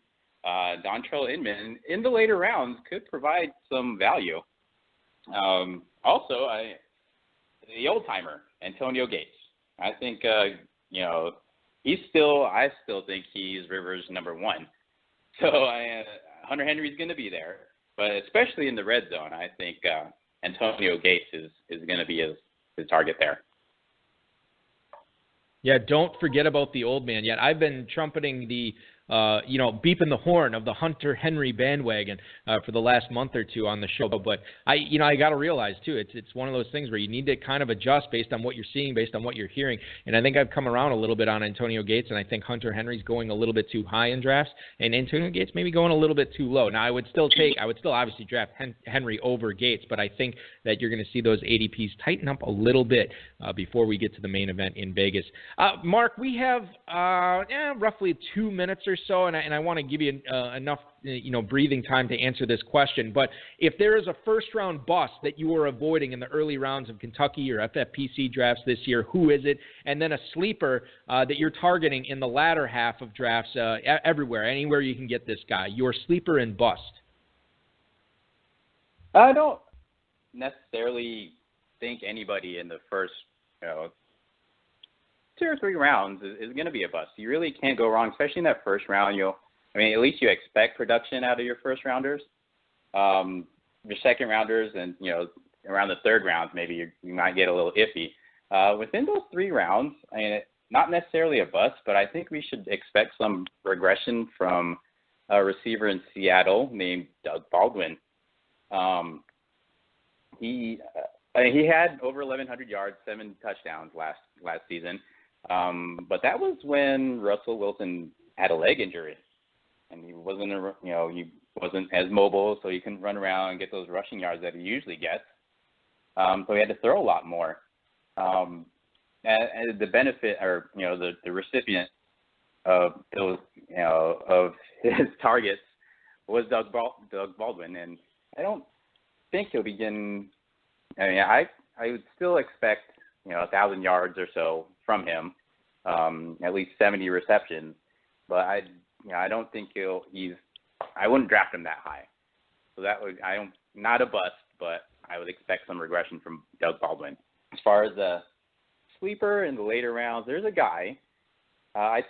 Dontrell Inman in the later rounds could provide some value. Also, the old timer Antonio Gates. I think I still think he's Rivers' number 1. So Hunter Henry's going to be there, but especially in the red zone, I think Antonio Gates is going to be his target there. Yeah, don't forget about the old man yet. I've been trumpeting the beeping the horn of the Hunter Henry bandwagon for the last month or two on the show. But I got to realize too, it's one of those things where you need to kind of adjust based on what you're seeing, based on what you're hearing. And I think I've come around a little bit on Antonio Gates, and I think Hunter Henry's going a little bit too high in drafts, and Antonio Gates maybe going a little bit too low. Now I would still obviously draft Henry over Gates, but I think that you're going to see those ADPs tighten up a little bit before we get to the main event in Vegas. Mark, we have roughly 2 minutes or so, and I want to give you enough breathing time to answer this question. But if there is a first-round bust that you are avoiding in the early rounds of Kentucky or FFPC drafts this year, who is it? And then a sleeper that you're targeting in the latter half of drafts everywhere, anywhere you can get this guy, your sleeper and bust. I don't necessarily think anybody in the first 2 or 3 rounds is going to be a bust. You really can't go wrong, especially in that first round. At least you expect production out of your first rounders. Your second rounders and, around the third round, maybe you might get a little iffy. Within those 3 rounds, not necessarily a bust, but I think we should expect some regression from a receiver in Seattle named Doug Baldwin. He had over 1,100 yards, 7 touchdowns last season. But that was when Russell Wilson had a leg injury, and he wasn't as mobile, so he couldn't run around and get those rushing yards that he usually gets. So he had to throw a lot more. And the benefit, or the recipient of those, of his targets was Doug Baldwin, and I don't think he'll be getting. I would still expect 1,000 yards or so from him, at least 70 receptions, but I don't think I wouldn't draft him that high. So not a bust, but I would expect some regression from Doug Baldwin. As far as a sleeper in the later rounds, there's a guy. I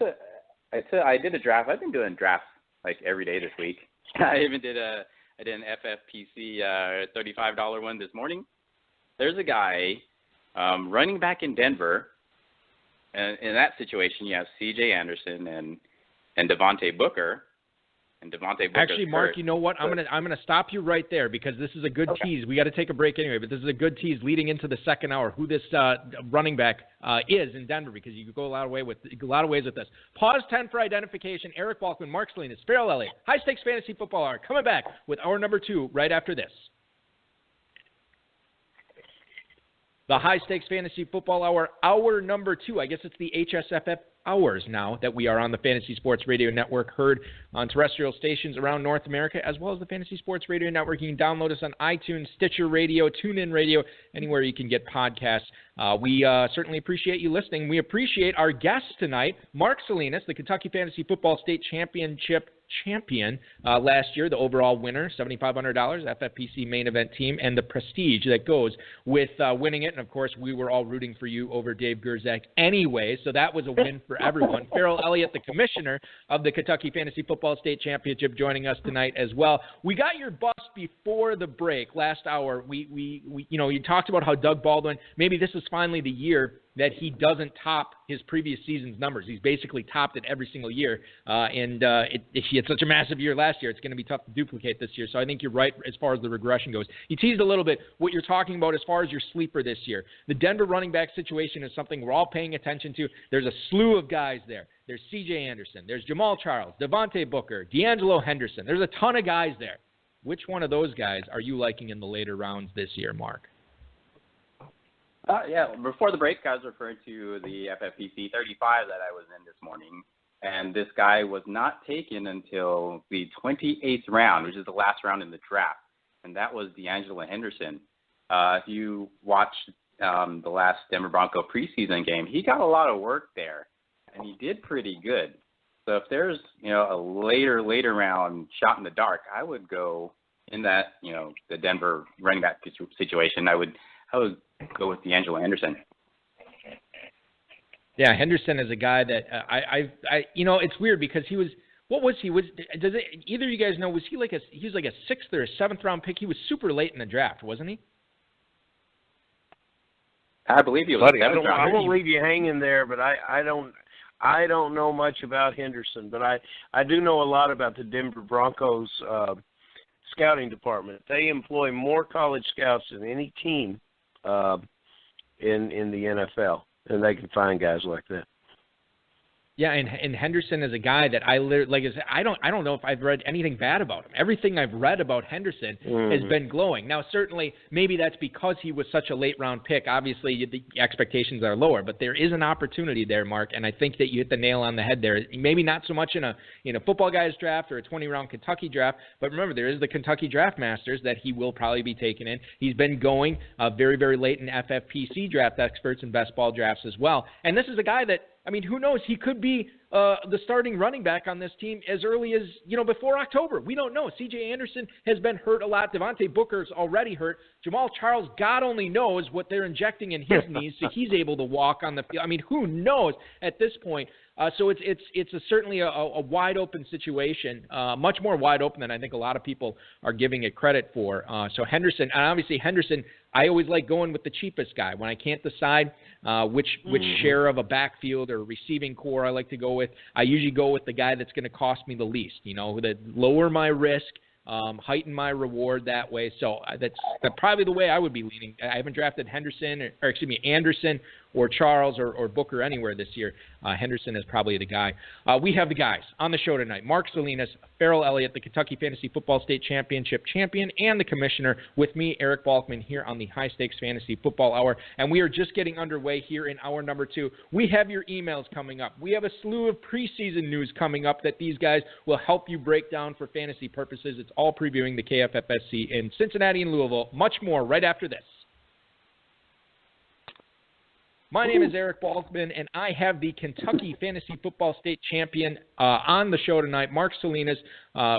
did a draft. I've been doing drafts like every day this week. I did an FFPC $35 one this morning. There's a guy running back in Denver. And in that situation, you have C.J. Anderson and Devontae Booker. Actually, Mark, you know what? I'm gonna stop you right there because this is a good tease. We got to take a break anyway, but this is a good tease leading into the second hour. Who this running back is in Denver, because you could go a lot of ways with this. Pause 10 for identification. Eric Balkman, Mark Salinas, Ferrell, Elliott, High Stakes Fantasy Football Hour, coming back with hour number 2 right after this. The High Stakes Fantasy Football Hour, hour number 2. I guess it's the HSFF hours now that we are on the Fantasy Sports Radio Network, heard on terrestrial stations around North America, as well as the Fantasy Sports Radio Network. You can download us on iTunes, Stitcher Radio, TuneIn Radio, anywhere you can get podcasts. We certainly appreciate you listening. We appreciate our guests tonight, Mark Salinas, the Kentucky Fantasy Football State Championship champion last year, the overall winner, $7,500, FFPC main event team, and the prestige that goes with winning it. And, of course, we were all rooting for you over Dave Gerzak anyway, so that was a win for everyone. Ferrell, Elliott, the commissioner of the Kentucky Fantasy Football State Championship, joining us tonight as well. We got your bust before the break last hour. You talked about how Doug Baldwin, maybe this is finally the year that he doesn't top his previous season's numbers. He's basically topped it every single year. If he had such a massive year last year, it's going to be tough to duplicate this year. So I think you're right as far as the regression goes. He teased a little bit what you're talking about as far as your sleeper this year. The Denver running back situation is something we're all paying attention to. There's a slew of guys there. There's C.J. Anderson. There's Jamal Charles, Devontae Booker, D'Angelo Henderson. There's a ton of guys there. Which one of those guys are you liking in the later rounds this year, Mark? Before the break, I was referring to the FFPC 35 that I was in this morning, and this guy was not taken until the 28th round, which is the last round in the draft, and that was D'Angelo Henderson. If you watched the last Denver Bronco preseason game, he got a lot of work there, and he did pretty good. So if there's a later round shot in the dark, I would go in that the Denver running back situation. I would go with D'Angelo Henderson. Yeah, Henderson is a guy that it's weird because he was. What was he? Does either of you guys know? Was he like a 6th or a 7th round pick? He was super late in the draft, wasn't he? I believe he was. I won't leave you hanging there, but I don't know much about Henderson, but I do know a lot about the Denver Broncos scouting department. They employ more college scouts than any team in the NFL, and they can find guys like that. Yeah, and Henderson is a guy that I said, I don't know if I've read anything bad about him. Everything I've read about Henderson has been glowing. Now, certainly, maybe that's because he was such a late-round pick. Obviously, the expectations are lower, but there is an opportunity there, Mark, and I think that you hit the nail on the head there. Maybe not so much in a football guy's draft or a 20-round Kentucky draft, but remember, there is the Kentucky Draft Masters that he will probably be taken in. He's been going very, very late in FFPC draft experts and best ball drafts as well. And this is a guy that, who knows? He could be the starting running back on this team as early as, before October. We don't know. C.J. Anderson has been hurt a lot. Devontae Booker's already hurt. Jamal Charles, God only knows what they're injecting in his knees so he's able to walk on the field. Who knows at this point? So it's certainly a wide open situation, much more wide open than I think a lot of people are giving it credit for. So Henderson, and obviously Henderson, I always like going with the cheapest guy. When I can't decide which share of a backfield or receiving core I like to go with, I usually go with the guy that's going to cost me the least, that lower my risk, heighten my reward that way. So that's probably the way I would be leaning. I haven't drafted Anderson or Charles or Booker anywhere this year. Henderson is probably the guy. We have the guys on the show tonight: Mark Salinas, Ferrell Elliott, the Kentucky Fantasy Football State Championship champion, and the commissioner, with me, Eric Balkman, here on the High Stakes Fantasy Football Hour. And we are just getting underway here in hour number 2. We have your emails coming up. We have a slew of preseason news coming up that these guys will help you break down for fantasy purposes. It's all previewing the KFFSC in Cincinnati and Louisville. Much more right after this. My name is Eric Balkman, and I have the Kentucky Fantasy Football State champion on the show tonight, Mark Salinas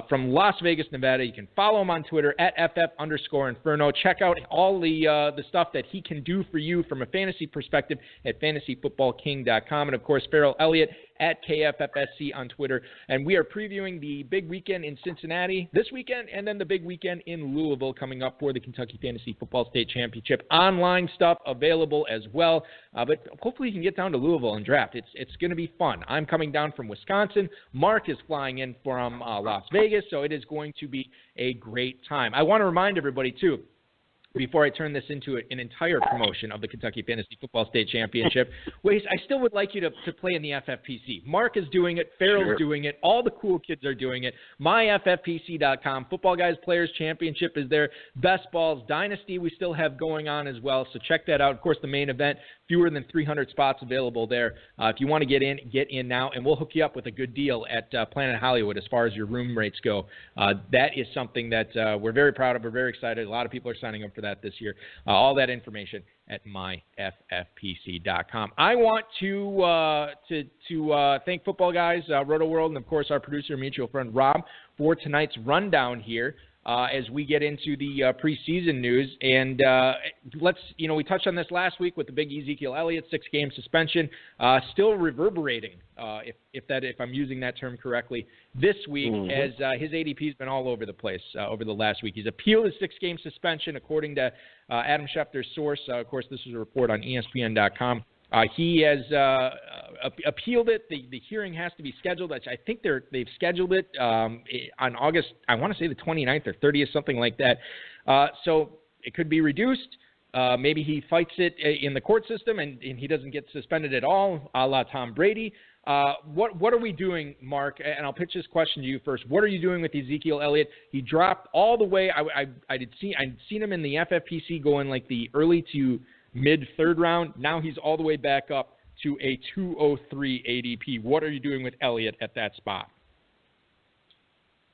from Las Vegas, Nevada. You can follow him on Twitter at @FF_Inferno. Check out all the stuff that he can do for you from a fantasy perspective at fantasyfootballking.com. And, of course, Ferrell Elliott at KFFSC on Twitter. And we are previewing the big weekend in Cincinnati this weekend, and then the big weekend in Louisville coming up for the Kentucky Fantasy Football State Championship. Online stuff available as well. But hopefully you can get down to Louisville and draft. It's going to be fun. I'm coming down from Wisconsin. Mark is flying in from Las Vegas, so it is going to be a great time. I want to remind everybody, too, before I turn this into an entire promotion of the Kentucky Fantasy Football State Championship, Wace, I still would like you to play in the FFPC. Mark is doing it. Ferrell's doing it. All the cool kids are doing it. MyFFPC.com. Football Guys Players Championship is there. Best Balls Dynasty we still have going on as well, so check that out. Of course, the main event, fewer than 300 spots available there. If you want to get in now, and we'll hook you up with a good deal at Planet Hollywood as far as your room rates go. That is something that we're very proud of. We're very excited. A lot of people are signing up for that this year. All that information at myffpc.com. I want to thank Football Guys, Roto World, and of course our producer, mutual friend Rob, for tonight's rundown here. As we get into the preseason news, and we touched on this last week with the big Ezekiel Elliott 6-game suspension, still reverberating, if I'm using that term correctly, this week, as his ADP's been all over the place over the last week. He's appealed his 6-game suspension, according to Adam Schefter's source. Of course, this is a report on ESPN.com. He has appealed it. The hearing has to be scheduled. I think they've scheduled it on August, I want to say the 29th or 30th, something like that. So it could be reduced. Maybe he fights it in the court system and he doesn't get suspended at all, a la Tom Brady. What are we doing, Mark? And I'll pitch this question to you first. What are you doing with Ezekiel Elliott? He dropped all the way. I'd seen him in the FFPC going like the early to mid-third round. Now he's all the way back up to a 203 ADP. What are you doing with Elliott at that spot?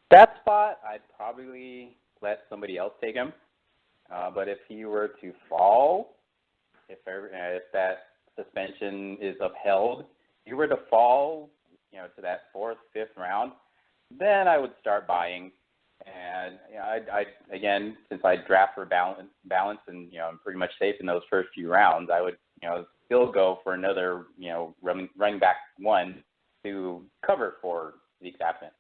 That spot, I'd probably let somebody else take him. But if he were to fall, if that suspension is upheld, if he were to fall, to that 4th, 5th round, then I would start buying. And I again, since I draft for balance, and I'm pretty much safe in those first few rounds, I would still go for another running back one to cover for Zeke's absence.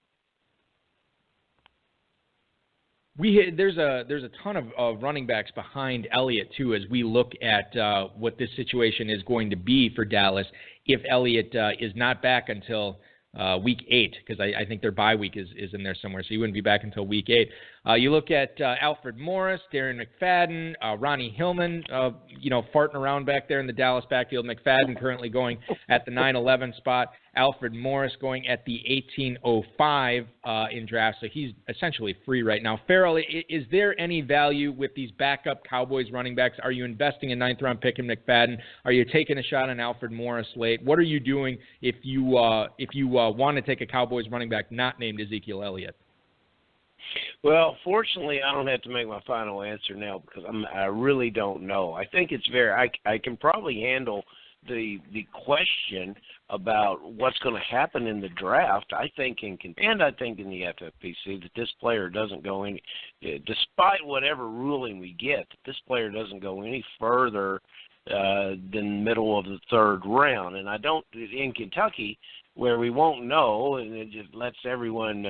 There's a ton of running backs behind Elliott too, as we look at what this situation is going to be for Dallas if Elliott is not back until week 8, because I think their bye week is in there somewhere, so he wouldn't be back until week 8. You look at Alfred Morris, Darren McFadden, Ronnie Hillman, farting around back there in the Dallas backfield. McFadden currently going at the 9-11 spot. Alfred Morris going at the 1805 in draft, so he's essentially free right now. Ferrell, is there any value with these backup Cowboys running backs? Are you investing a 9th-round pick in McFadden? Are you taking a shot on Alfred Morris late? What are you doing if you want to take a Cowboys running back not named Ezekiel Elliott? Well, fortunately, I don't have to make my final answer now because I really don't know. I think it's I can probably handle the question about what's going to happen in the draft. I think in the FFPC that this player doesn't go any, despite whatever ruling we get, that this player doesn't go any further than middle of the 3rd round. And I don't in Kentucky, where we won't know, and it just lets everyone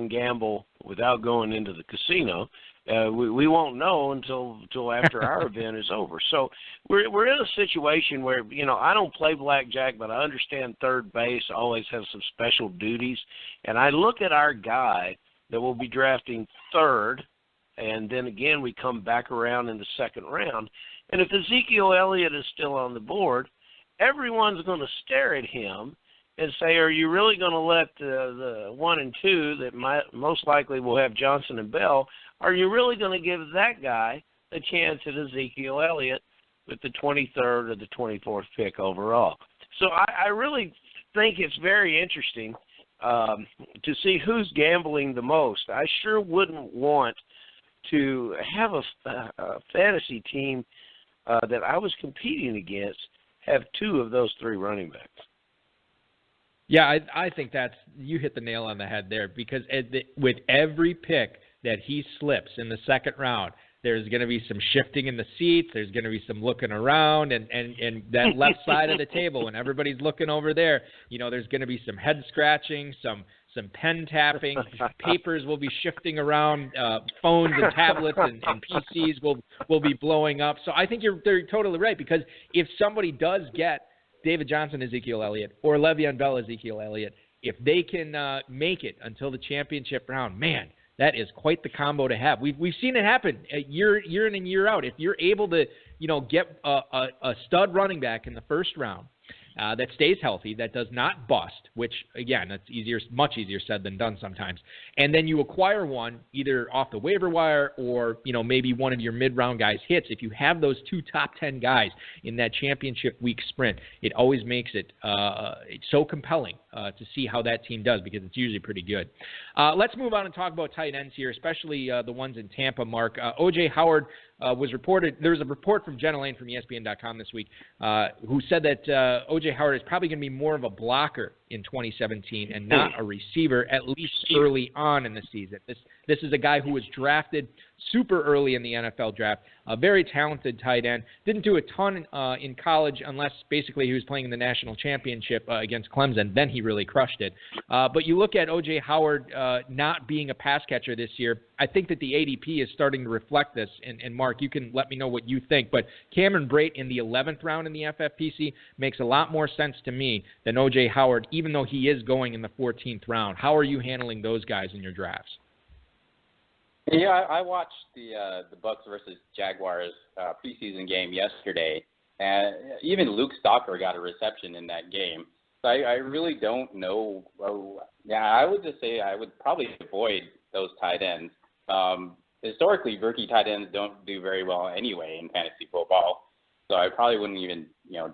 gamble without going into the casino. We won't know until after our event is over. So we're in a situation where I don't play blackjack, but I understand third base always has some special duties. And I look at our guy that will be drafting 3rd, and then again we come back around in the 2nd round. And if Ezekiel Elliott is still on the board, everyone's going to stare at him and say, are you really going to let the 1 and 2 that most likely will have Johnson and Bell, are you really going to give that guy a chance at Ezekiel Elliott with the 23rd or the 24th pick overall? So I really think it's very interesting to see who's gambling the most. I sure wouldn't want to have a fantasy team that I was competing against have 2 of those 3 running backs. Yeah, I think you hit the nail on the head there, because with every pick that he slips in the 2nd round, there's going to be some shifting in the seats. There's going to be some looking around, and that left side of the table, when everybody's looking over there, there's going to be some head scratching, some pen tapping. Papers will be shifting around. Phones and tablets and PCs will be blowing up. So I think they're totally right, because if somebody does get David Johnson, Ezekiel Elliott, or Le'Veon Bell, Ezekiel Elliott, if they can make it until the championship round, man, that is quite the combo to have. We've seen it happen year in and year out. If you're able to, get a stud running back in the first round that stays healthy, that does not bust, which, again, that's much easier said than done sometimes, and then you acquire one either off the waiver wire or, maybe one of your mid-round guys hits. If you have those 2 top 10 guys in that championship week sprint, it always makes it it's so compelling to see how that team does, because it's usually pretty good. Let's move on and talk about tight ends here, especially the ones in Tampa, Mark. O.J. Howard was reported. There was a report from Jenna Lane from ESPN.com this week who said that O.J. Howard is probably going to be more of a blocker in 2017 and not a receiver, at least early on in the season. This is a guy who was drafted super early in the NFL draft, a very talented tight end. Didn't do a ton in college unless basically he was playing in the national championship against Clemson. Then he really crushed it. But you look at O.J. Howard not being a pass catcher this year, I think that the ADP is starting to reflect this. And Mark, you can let me know what you think. But Cameron Brate in the 11th round in the FFPC makes a lot more sense to me than O.J. Howard, even though he is going in the 14th round. How are you handling those guys in your drafts? Yeah, I watched the Bucks versus Jaguars preseason game yesterday, and even Luke Stalker got a reception in that game. So I really don't know. I would just say I would probably avoid those tight ends. Historically, rookie tight ends don't do very well anyway in fantasy football, so I probably wouldn't even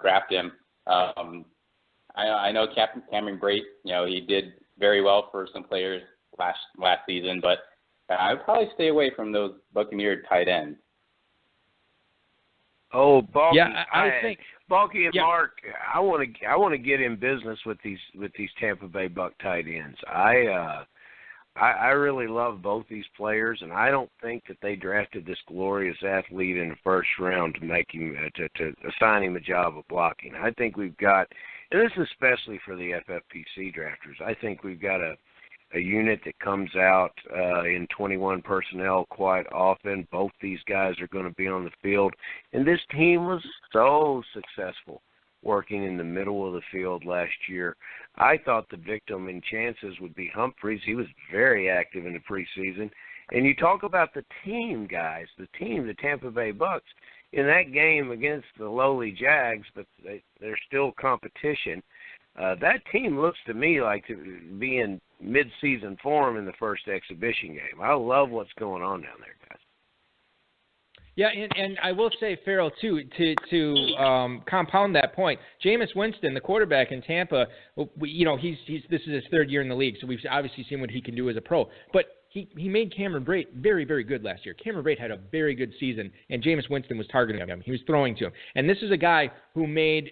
draft him. I know Cameron Brate, he did very well for some players last season, but I would probably stay away from those Buccaneer tight ends. Oh, Balky! Yeah, I think Balky and Mark, I want to get in business with these Tampa Bay Buck tight ends. I really love both these players, and I don't think that they drafted this glorious athlete in the first round to make him to assign him a job of blocking. I think we've got, and this is especially for the FFPC drafters, I think we've got a unit that comes out in 21 personnel quite often. Both these guys are going to be on the field. And this team was so successful working in the middle of the field last year. I thought the victim in chances would be Humphreys. He was very active in the preseason. And you talk about the team, guys, the Tampa Bay Bucks, in that game against the lowly Jags, but they're still competition. That team looks to me like to be in mid-season form in the first exhibition game. I love what's going on down there, guys. Yeah, and I will say, Ferrell, too, to compound that point, Jameis Winston, the quarterback in Tampa, he's this is his third year in the league, so we've obviously seen what he can do as a pro. But he made Cameron Brate very, very good last year. Cameron Brate had a very good season, and Jameis Winston was targeting him. He was throwing to him. And this is a guy who made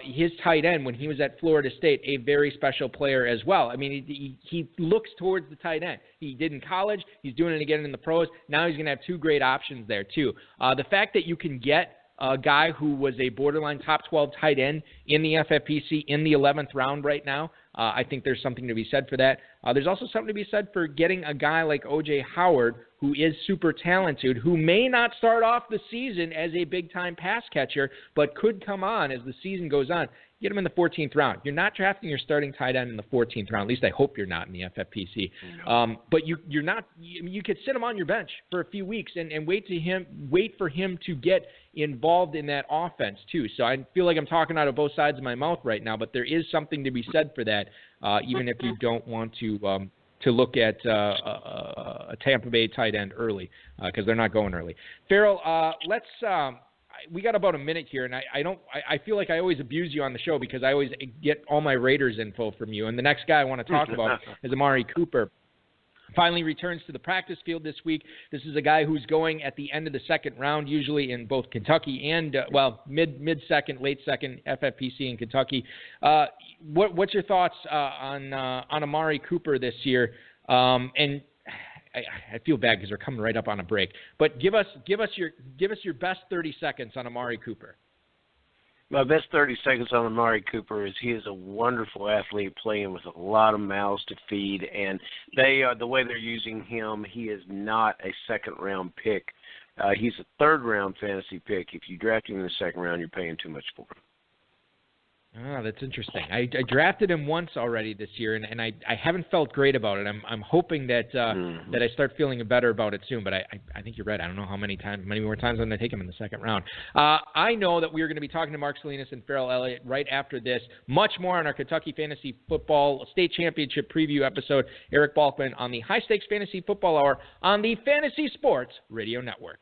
his tight end when he was at Florida State a very special player as well. I mean, he looks towards the tight end. He did in college. He's doing it again in the pros. Now he's going to have 2 great options there, too. The fact that you can get a guy who was a borderline top 12 tight end in the FFPC in the 11th round right now, I think there's something to be said for that. There's also something to be said for getting a guy like O.J. Howard, who is super talented, who may not start off the season as a big-time pass catcher, but could come on as the season goes on. Get him in the 14th round. You're not drafting your starting tight end in the 14th round. At least I hope you're not in the FFPC. No. But you're not. You could sit him on your bench for a few weeks and wait for him to get involved in that offense too. So I feel like I'm talking out of both sides of my mouth right now, but there is something to be said for that, even if you don't want to look at a Tampa Bay tight end early because they're not going early. Ferrell, let's. We got about a minute here, and I feel like I always abuse you on the show because I always get all my Raiders info from you. And the next guy I want to talk about is Amari Cooper. Finally returns to the practice field this week. This is a guy who's going at the end of the second round, usually in both Kentucky and, mid-second, late-second, FFPC in Kentucky. What's your thoughts on Amari Cooper this year? And I feel bad because we're coming right up on a break. But give us your best 30 seconds on Amari Cooper. My best 30 seconds on Amari Cooper is he is a wonderful athlete playing with a lot of mouths to feed, and the way they're using him, he is not a second-round pick. He's a third-round fantasy pick. If you draft him in the second round, you're paying too much for him. Oh, that's interesting. I drafted him once already this year, and I haven't felt great about it. I'm hoping that that I start feeling better about it soon. But I think you're right. I don't know how many more times I'm going to take him in the second round. I know that we're going to be talking to Mark Salinas and Ferrell Elliott right after this. Much more on our Kentucky Fantasy Football State Championship preview episode. Eric Balkman on the High Stakes Fantasy Football Hour on the Fantasy Sports Radio Network.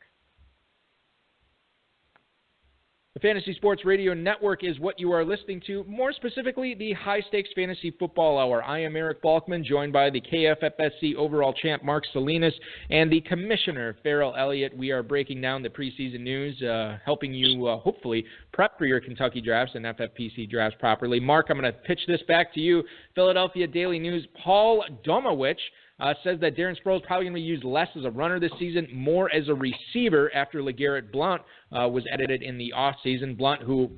The Fantasy Sports Radio Network is what you are listening to, more specifically the High Stakes Fantasy Football Hour. I am Eric Balkman, joined by the KFFSC overall champ Mark Salinas and the Commissioner Ferrell Elliott. We are breaking down the preseason news, helping you hopefully prep for your Kentucky drafts and FFPC drafts properly. Mark, I'm going to pitch this back to you. Philadelphia Daily News, Paul Domowitch says that Darren Sproles is probably going to be used less as a runner this season, more as a receiver after LeGarrette Blount was edited in the offseason. Blount, who,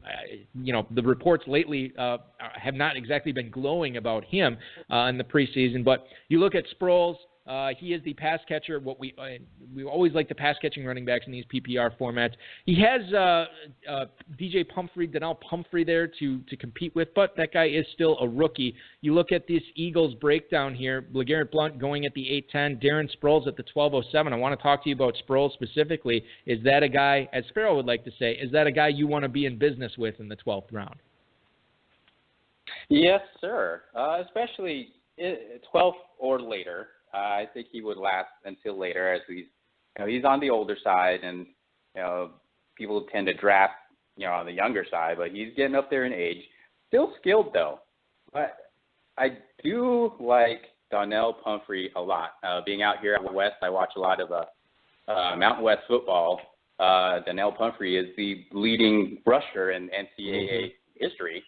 the reports lately have not exactly been glowing about him in the preseason. But you look at Sproles, he is the pass catcher. We always like the pass catching running backs in these PPR formats. He has DJ Pumphrey, Donnell Pumphrey there to compete with, but that guy is still a rookie. You look at this Eagles breakdown here. LeGarrette Blount going at the 8:10, Darren Sproles at the 12:07. I want to talk to you about Sproles specifically. Is that a guy, as Ferrell would like to say, is that a guy you want to be in business with in the 12th round? Yes, sir. Especially 12th or later. I think he would last until later, as he's on the older side, and people tend to draft on the younger side, but he's getting up there in age. Still skilled though, but I do like Donnell Pumphrey a lot. Being out here out west, I watch a lot of Mountain West football. Donnell Pumphrey is the leading rusher in NCAA history.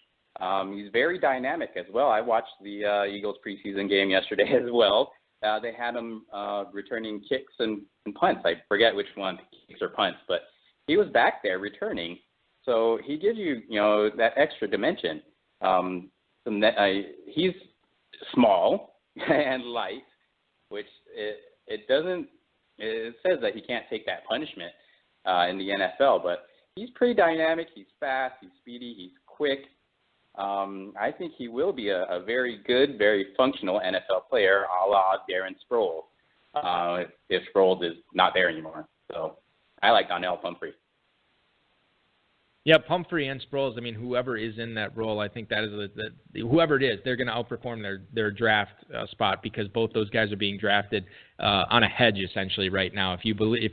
He's very dynamic as well. I watched the Eagles preseason game yesterday as well. They had him returning kicks and punts. I forget which one, kicks or punts, but he was back there returning. So he gives you, that extra dimension. He's small and light, which it says that he can't take that punishment in the NFL, but he's pretty dynamic. He's fast. He's speedy. He's quick. I think he will be a very good, very functional NFL player, a la Darren Sproles, if Sproles is not there anymore. So I like Donnell Pumphrey. Yeah, Pumphrey and Sproles, whoever is in that role, I think that is whoever it is, they're going to outperform their draft spot, because both those guys are being drafted on a hedge essentially right now. If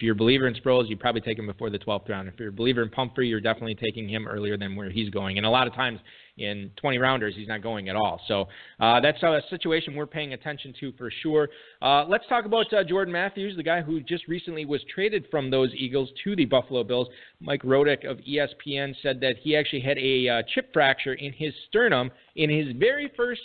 you're a believer in Sproles, you probably take him before the 12th round. If you're a believer in Pumphrey, you're definitely taking him earlier than where he's going. And a lot of times in 20 rounders, he's not going at all. So that's a situation we're paying attention to for sure. Let's talk about Jordan Matthews, the guy who just recently was traded from those Eagles to the Buffalo Bills. Mike Rodick of ESPN said that he actually had a chip fracture in his sternum in his very first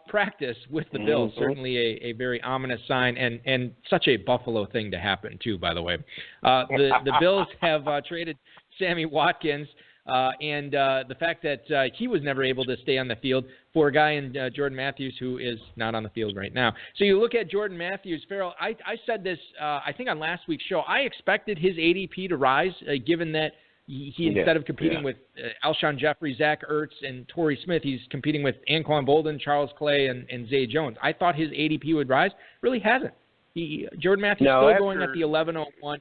practice with the Bills. Certainly a very ominous sign, and such a Buffalo thing to happen too, by the way. The Bills have traded Sammy Watkins, and the fact that he was never able to stay on the field for a guy in Jordan Matthews, who is not on the field right now. So you look at Jordan Matthews, Ferrell, I said this, I think on last week's show, I expected his ADP to rise, given that he instead of competing with Alshon Jeffrey, Zach Ertz, and Torrey Smith, he's competing with Anquan Bolden, Charles Clay, and Zay Jones. I thought his ADP would rise. Really hasn't. Jordan Matthews still going at the 11:01.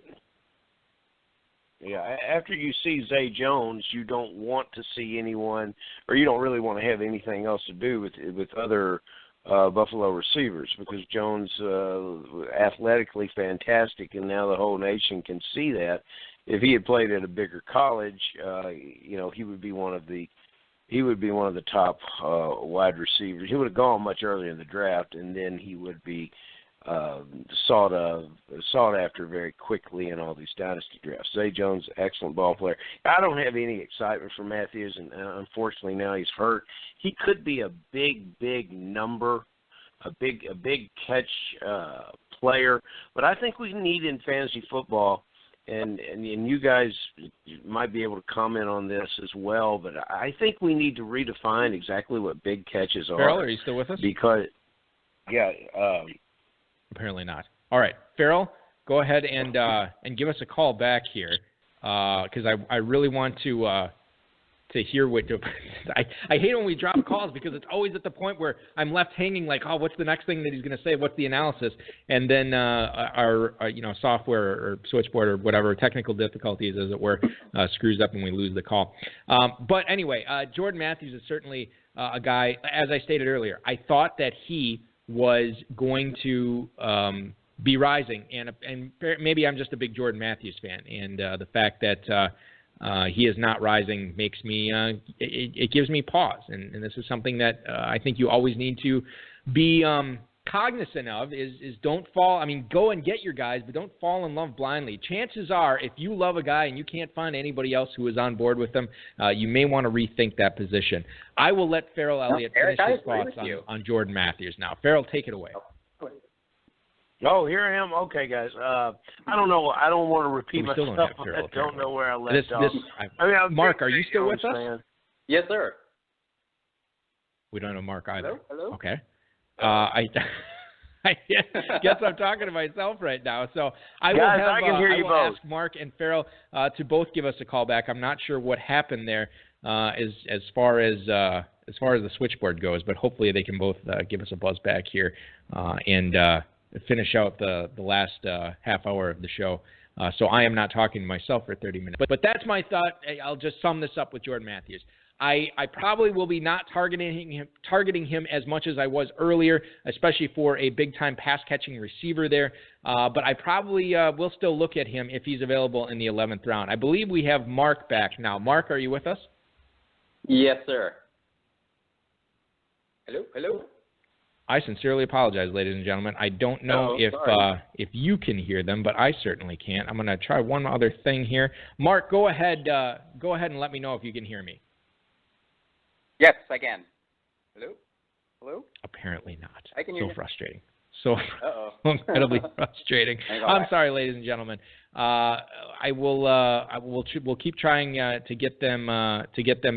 Yeah, after you see Zay Jones, you don't want to see anyone, or you don't really want to have anything else to do with other Buffalo receivers, because Jones athletically fantastic, and now the whole nation can see that. If he had played at a bigger college, he would be one of the top wide receivers. He would have gone much earlier in the draft, and then he would be sought after very quickly in all these dynasty drafts. Zay Jones, excellent ball player. I don't have any excitement for Matthews, and unfortunately now he's hurt. He could be a big number, a big catch player, but I think we need in fantasy football. And you guys might be able to comment on this as well, but I think we need to redefine exactly what big catches are. Ferrell, are you still with us? Because, apparently not. All right, Ferrell, go ahead and give us a call back here, because I really want to hear what I hate when we drop calls because it's always at the point where I'm left hanging like, oh, what's the next thing that he's going to say? What's the analysis? And then our software or switchboard or whatever, technical difficulties, as it were, screws up and we lose the call. But anyway, Jordan Matthews is certainly a guy, as I stated earlier, I thought that he was going to be rising, and maybe I'm just a big Jordan Matthews fan, and the fact that he is not rising makes me, it gives me pause. And this is something that I think you always need to be cognizant of is don't fall. I mean, go and get your guys, but don't fall in love blindly. Chances are, if you love a guy and you can't find anybody else who is on board with them, you may want to rethink that position. I will let Ferrell Elliott finish his thoughts on Jordan Matthews now. Ferrell, take it away. Oh, here I am. Okay, guys. I don't know. I don't want to repeat myself. I don't know where I left off. Mark, are you still with us? Fan. Yes, sir. We don't know Mark either. Hello? Okay. I guess I'm talking to myself right now. So I will ask Mark and Ferrell to both give us a call back. I'm not sure what happened there as far as the switchboard goes, but hopefully they can both give us a buzz back here and finish out the last half hour of the show. So I am not talking to myself for 30 minutes. But that's my thought. I'll just sum this up with Jordan Matthews. I probably will be not targeting him as much as I was earlier, especially for a big-time pass-catching receiver there. But I probably will still look at him if he's available in the 11th round. I believe we have Mark back now. Mark, are you with us? Yes, sir. Hello? I sincerely apologize, ladies and gentlemen. I don't know if you can hear them, but I certainly can't. I'm going to try one other thing here. Mark, go ahead and let me know if you can hear me. Yes, I can. Hello? Apparently not. I can hear you. Frustrating. So incredibly frustrating. I'm sorry, ladies and gentlemen. We'll keep trying to get them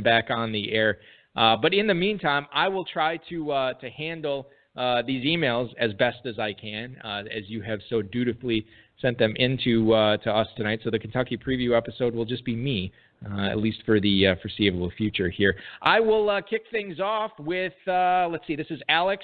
back on the air. But in the meantime, I will try to handle these emails as best as I can, as you have so dutifully sent them into to us tonight. So the Kentucky preview episode will just be me, at least for the foreseeable future here. I will kick things off with, let's see, this is Alex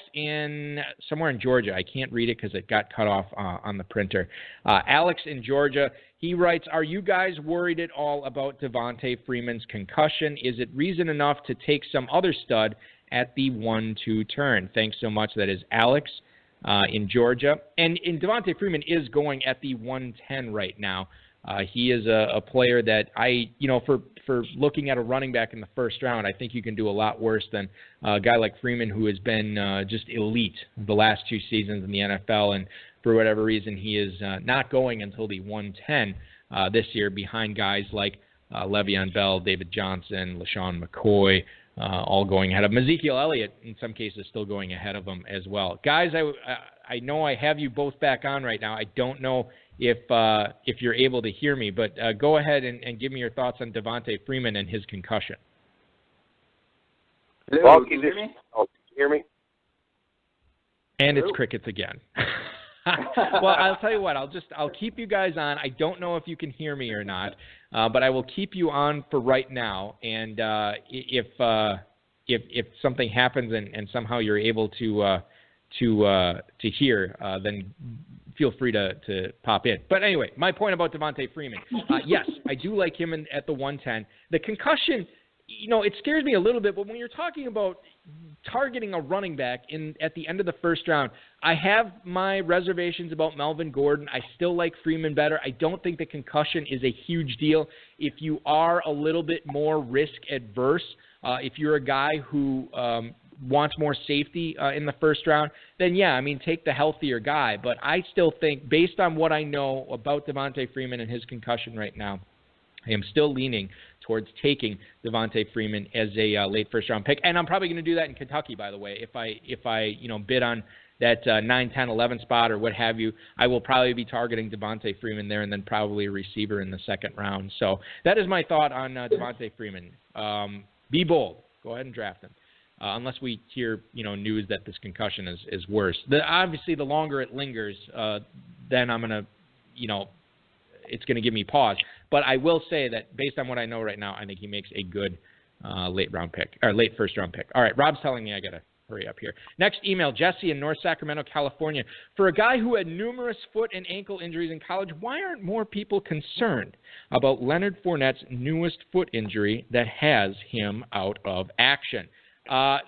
somewhere in Georgia. I can't read it because it got cut off on the printer. Alex in Georgia, he writes, are you guys worried at all about Devontae Freeman's concussion? Is it reason enough to take some other stud at the 1-2 turn? Thanks so much. That is Alex in Georgia. And Devontae Freeman is going at the 110 right now. He is a player that for looking at a running back in the first round, I think you can do a lot worse than a guy like Freeman, who has been just elite the last 2 seasons in the NFL. And for whatever reason, he is not going until the 110 this year behind guys like Le'Veon Bell, David Johnson, LaShawn McCoy, all going ahead of him. Ezekiel Elliott, in some cases, still going ahead of him as well. Guys, I know I have you both back on right now. I don't know if you're able to hear me, but go ahead and give me your thoughts on Devontae Freeman and his concussion. Hello, can you hear me? Oh, can you hear me? And it's crickets again. Well, I'll tell you what. I'll keep you guys on. I don't know if you can hear me or not, but I will keep you on for right now. And if something happens and somehow you're able to hear, then feel free to pop in. But anyway, my point about Devontae Freeman, yes, I do like him at the 110. The concussion, it scares me a little bit, but when you're talking about targeting a running back at the end of the first round, I have my reservations about Melvin Gordon. I still like Freeman better. I don't think the concussion is a huge deal. If you are a little bit more risk adverse, if you're a guy who wants more safety in the first round, then take the healthier guy. But I still think, based on what I know about Devontae Freeman and his concussion right now, I am still leaning towards taking Devontae Freeman as a late first-round pick. And I'm probably going to do that in Kentucky, by the way. If I bid on that 9, 10, 11 spot or what have you, I will probably be targeting Devontae Freeman there and then probably a receiver in the second round. So that is my thought on Devontae Freeman. Be bold. Go ahead and draft him. Unless we hear, news that this concussion is worse. Obviously, the longer it lingers, then I'm going to, it's going to give me pause. But I will say that based on what I know right now, I think he makes a good late first round pick. All right, Rob's telling me I got to hurry up here. Next email, Jesse in North Sacramento, California. For a guy who had numerous foot and ankle injuries in college, why aren't more people concerned about Leonard Fournette's newest foot injury that has him out of action?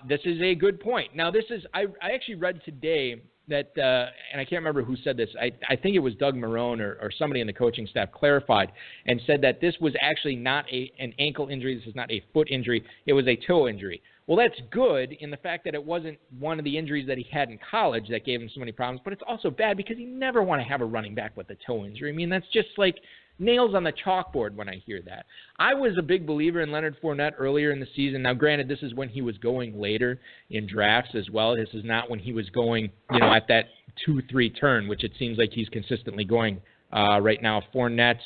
This is a good point. Now, I actually read today that, and I can't remember who said this, I think it was Doug Marone or somebody in the coaching staff clarified and said that this was actually not an ankle injury, this is not a foot injury, it was a toe injury. Well, that's good in the fact that it wasn't one of the injuries that he had in college that gave him so many problems, but it's also bad because you never want to have a running back with a toe injury. I mean, that's just like nails on the chalkboard when I hear that. I was a big believer in Leonard Fournette earlier in the season. Now, granted, this is when he was going later in drafts as well. This is not when he was going, at that 2-3 turn, which it seems like he's consistently going right now. Fournette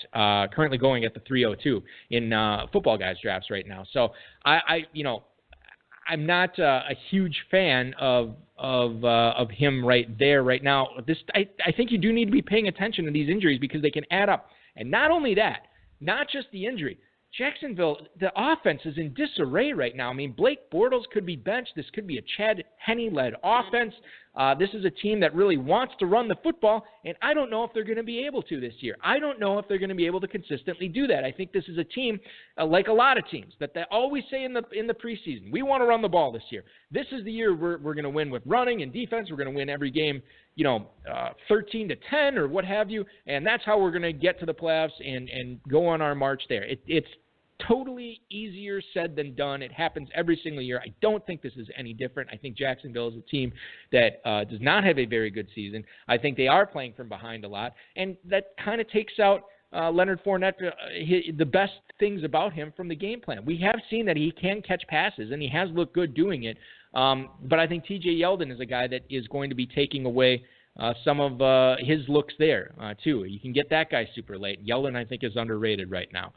currently going at the 302 in Football Guys drafts right now. So I'm not a huge fan of him right there right now. I think you do need to be paying attention to these injuries because they can add up. And not only that, not just the injury. Jacksonville, the offense is in disarray right now. I mean, Blake Bortles could be benched. This could be a Chad Henne-led offense. This is a team that really wants to run the football, and I don't know if they're going to be able to this year. I don't know if they're going to be able to consistently do that. I think this is a team, like a lot of teams, that they always say in the preseason, we want to run the ball this year. This is the year we're going to win with running and defense. We're going to win every game, 13-10 or what have you, and that's how we're going to get to the playoffs and go on our march there. It's totally easier said than done. It happens every single year. I don't think this is any different. I think Jacksonville is a team that does not have a very good season. I think they are playing from behind a lot, and that kind of takes out Leonard Fournette, the best things about him from the game plan. We have seen that he can catch passes, and he has looked good doing it. But I think T.J. Yeldon is a guy that is going to be taking away some of his looks there, too. You can get that guy super late. Yeldon, I think, is underrated right now.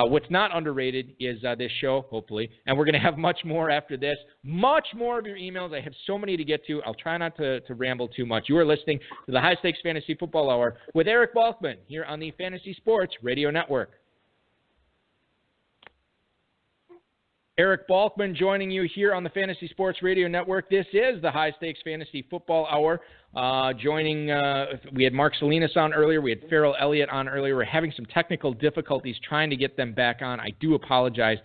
What's not underrated is this show, hopefully, and we're going to have much more after this. Much more of your emails. I have so many to get to. I'll try not to ramble too much. You are listening to the High Stakes Fantasy Football Hour with Eric Balkman here on the Fantasy Sports Radio Network. Eric Balkman joining you here on the Fantasy Sports Radio Network. This is the High Stakes Fantasy Football Hour. We had Mark Salinas on earlier. We had Ferrell, Elliott on earlier. We're having some technical difficulties trying to get them back on. I do apologize.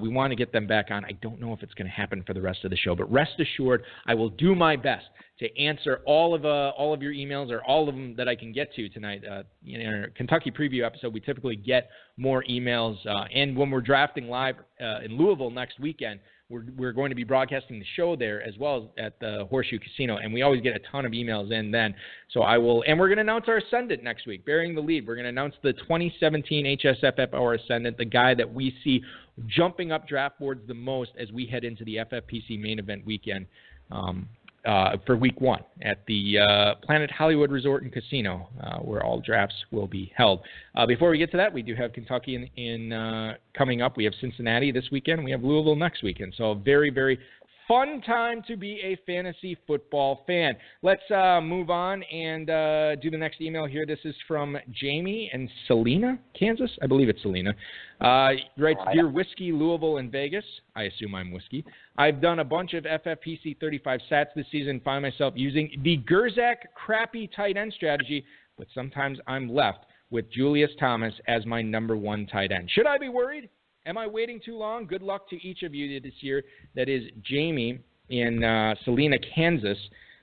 We want to get them back on. I don't know if it's going to happen for the rest of the show, but rest assured, I will do my best to answer all of your emails, or all of them that I can get to tonight. In our Kentucky preview episode, we typically get more emails, and when we're drafting live in Louisville next weekend, we're going to be broadcasting the show there as well as at the Horseshoe Casino, and we always get a ton of emails in then. So and we're going to announce our Ascendant next week, bearing the lead. We're going to announce the 2017 HSFF Hour Ascendant, the guy that we see jumping up draft boards the most as we head into the FFPC main event weekend. For week 1 at the Planet Hollywood Resort and Casino, where all drafts will be held. Before we get to that, we do have Kentucky coming up. We have Cincinnati this weekend. We have Louisville next weekend. So a very, very fun time to be a fantasy football fan. Let's move on and do the next email here. This is from Jamie in Salina, Kansas. I believe it's Salina. Writes, Dear Whiskey, Louisville, and Vegas. I assume I'm whiskey. I've done a bunch of FFPC 35 sats this season, find myself using the Gerzak crappy tight end strategy, but sometimes I'm left with Julius Thomas as my number 1 tight end. Should I be worried? Am I waiting too long? Good luck to each of you this year. That is Jamie in Salina, Kansas.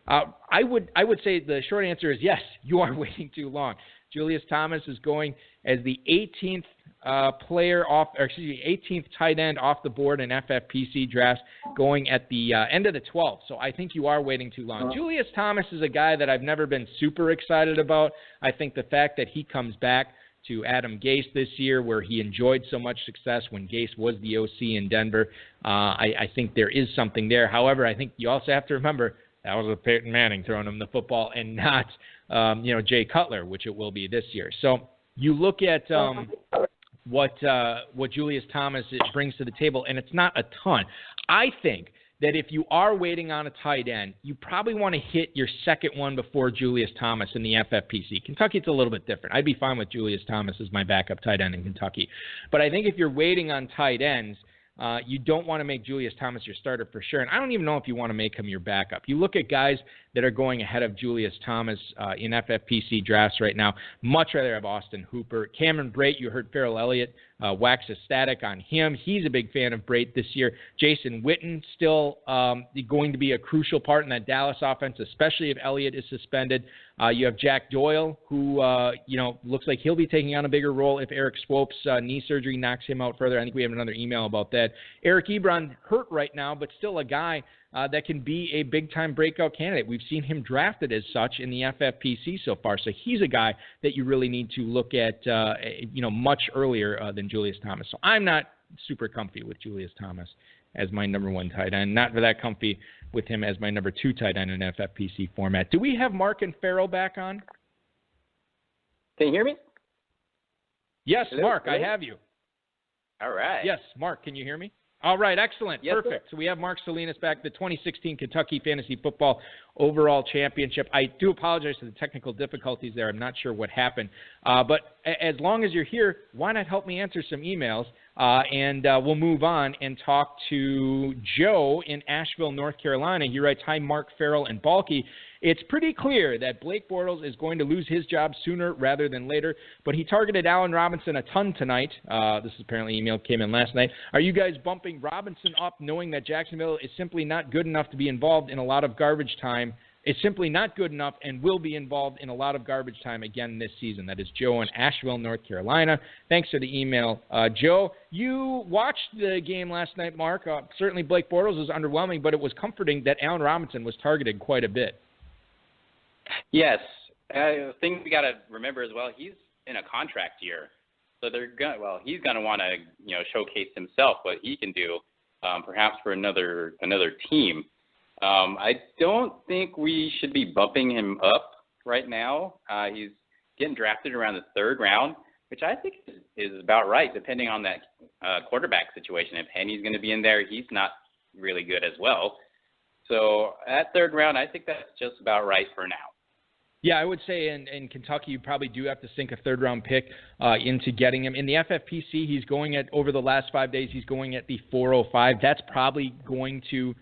I would say the short answer is yes, you are waiting too long. Julius Thomas is going as the 18th 18th tight end off the board in FFPC drafts, going at the end of the 12th. So I think you are waiting too long. Julius Thomas is a guy that I've never been super excited about. I think the fact that he comes back to Adam Gase this year, where he enjoyed so much success when Gase was the OC in Denver, I think there is something there. However, I think you also have to remember that was with Peyton Manning throwing him the football and not, Jay Cutler, which it will be this year. So you look at what Julius Thomas brings to the table, and it's not a ton. I think that if you are waiting on a tight end, you probably want to hit your second one before Julius Thomas in the FFPC. Kentucky, it's a little bit different. I'd be fine with Julius Thomas as my backup tight end in Kentucky. But I think if you're waiting on tight ends, you don't want to make Julius Thomas your starter for sure. And I don't even know if you want to make him your backup. You look at guys that are going ahead of Julius Thomas in FFPC drafts right now. Much rather have Austin Hooper. Cameron Brate, you heard Ferrell Elliott wax ecstatic on him. He's a big fan of Brate this year. Jason Witten still going to be a crucial part in that Dallas offense, especially if Elliott is suspended. You have Jack Doyle, who looks like he'll be taking on a bigger role if Eric Swope's knee surgery knocks him out further. I think we have another email about that. Eric Ebron hurt right now, but still a guy that can be a big-time breakout candidate. We've seen him drafted as such in the FFPC so far, so he's a guy that you really need to look at much earlier than Julius Thomas. So I'm not super comfy with Julius Thomas as my number 1 tight end, not that comfy with him as my number 2 tight end in FFPC format. Do we have Mark and Ferrell back on? Can you hear me? Yes, Hello? Mark, Hello? I have you. All right. Yes, Mark, can you hear me? All right, excellent, yes, perfect. Sir. So we have Mark Salinas back, the 2016 Kentucky Fantasy Football Overall Championship. I do apologize for the technical difficulties there. I'm not sure what happened. But as long as you're here, why not help me answer some emails? And we'll move on and talk to Joe in Asheville, North Carolina. He writes, "Hi, Mark, Ferrell, and Balky. It's pretty clear that Blake Bortles is going to lose his job sooner rather than later, but he targeted Allen Robinson a ton tonight." This is apparently email came in last night. "Are you guys bumping Robinson up knowing that Jacksonville is simply not good enough to be involved in a lot of garbage time? It's simply not good enough and will be involved in a lot of garbage time again this season." That is Joe in Asheville, North Carolina. Thanks for the email, Joe. You watched the game last night, Mark. Certainly Blake Bortles was underwhelming, but it was comforting that Allen Robinson was targeted quite a bit. Yes. The thing we got to remember as well, he's in a contract year. So he's going to want to, showcase himself, what he can do, perhaps for another team. I don't think we should be bumping him up right now. He's getting drafted around the 3rd round, which I think is about right, depending on that quarterback situation. If Henny's going to be in there, he's not really good as well. So at 3rd round, I think that's just about right for now. Yeah, I would say in Kentucky, you probably do have to sink a 3rd-round pick into getting him. In the FFPC, he's going at, over the last 5 days, he's going at the 405. That's probably going to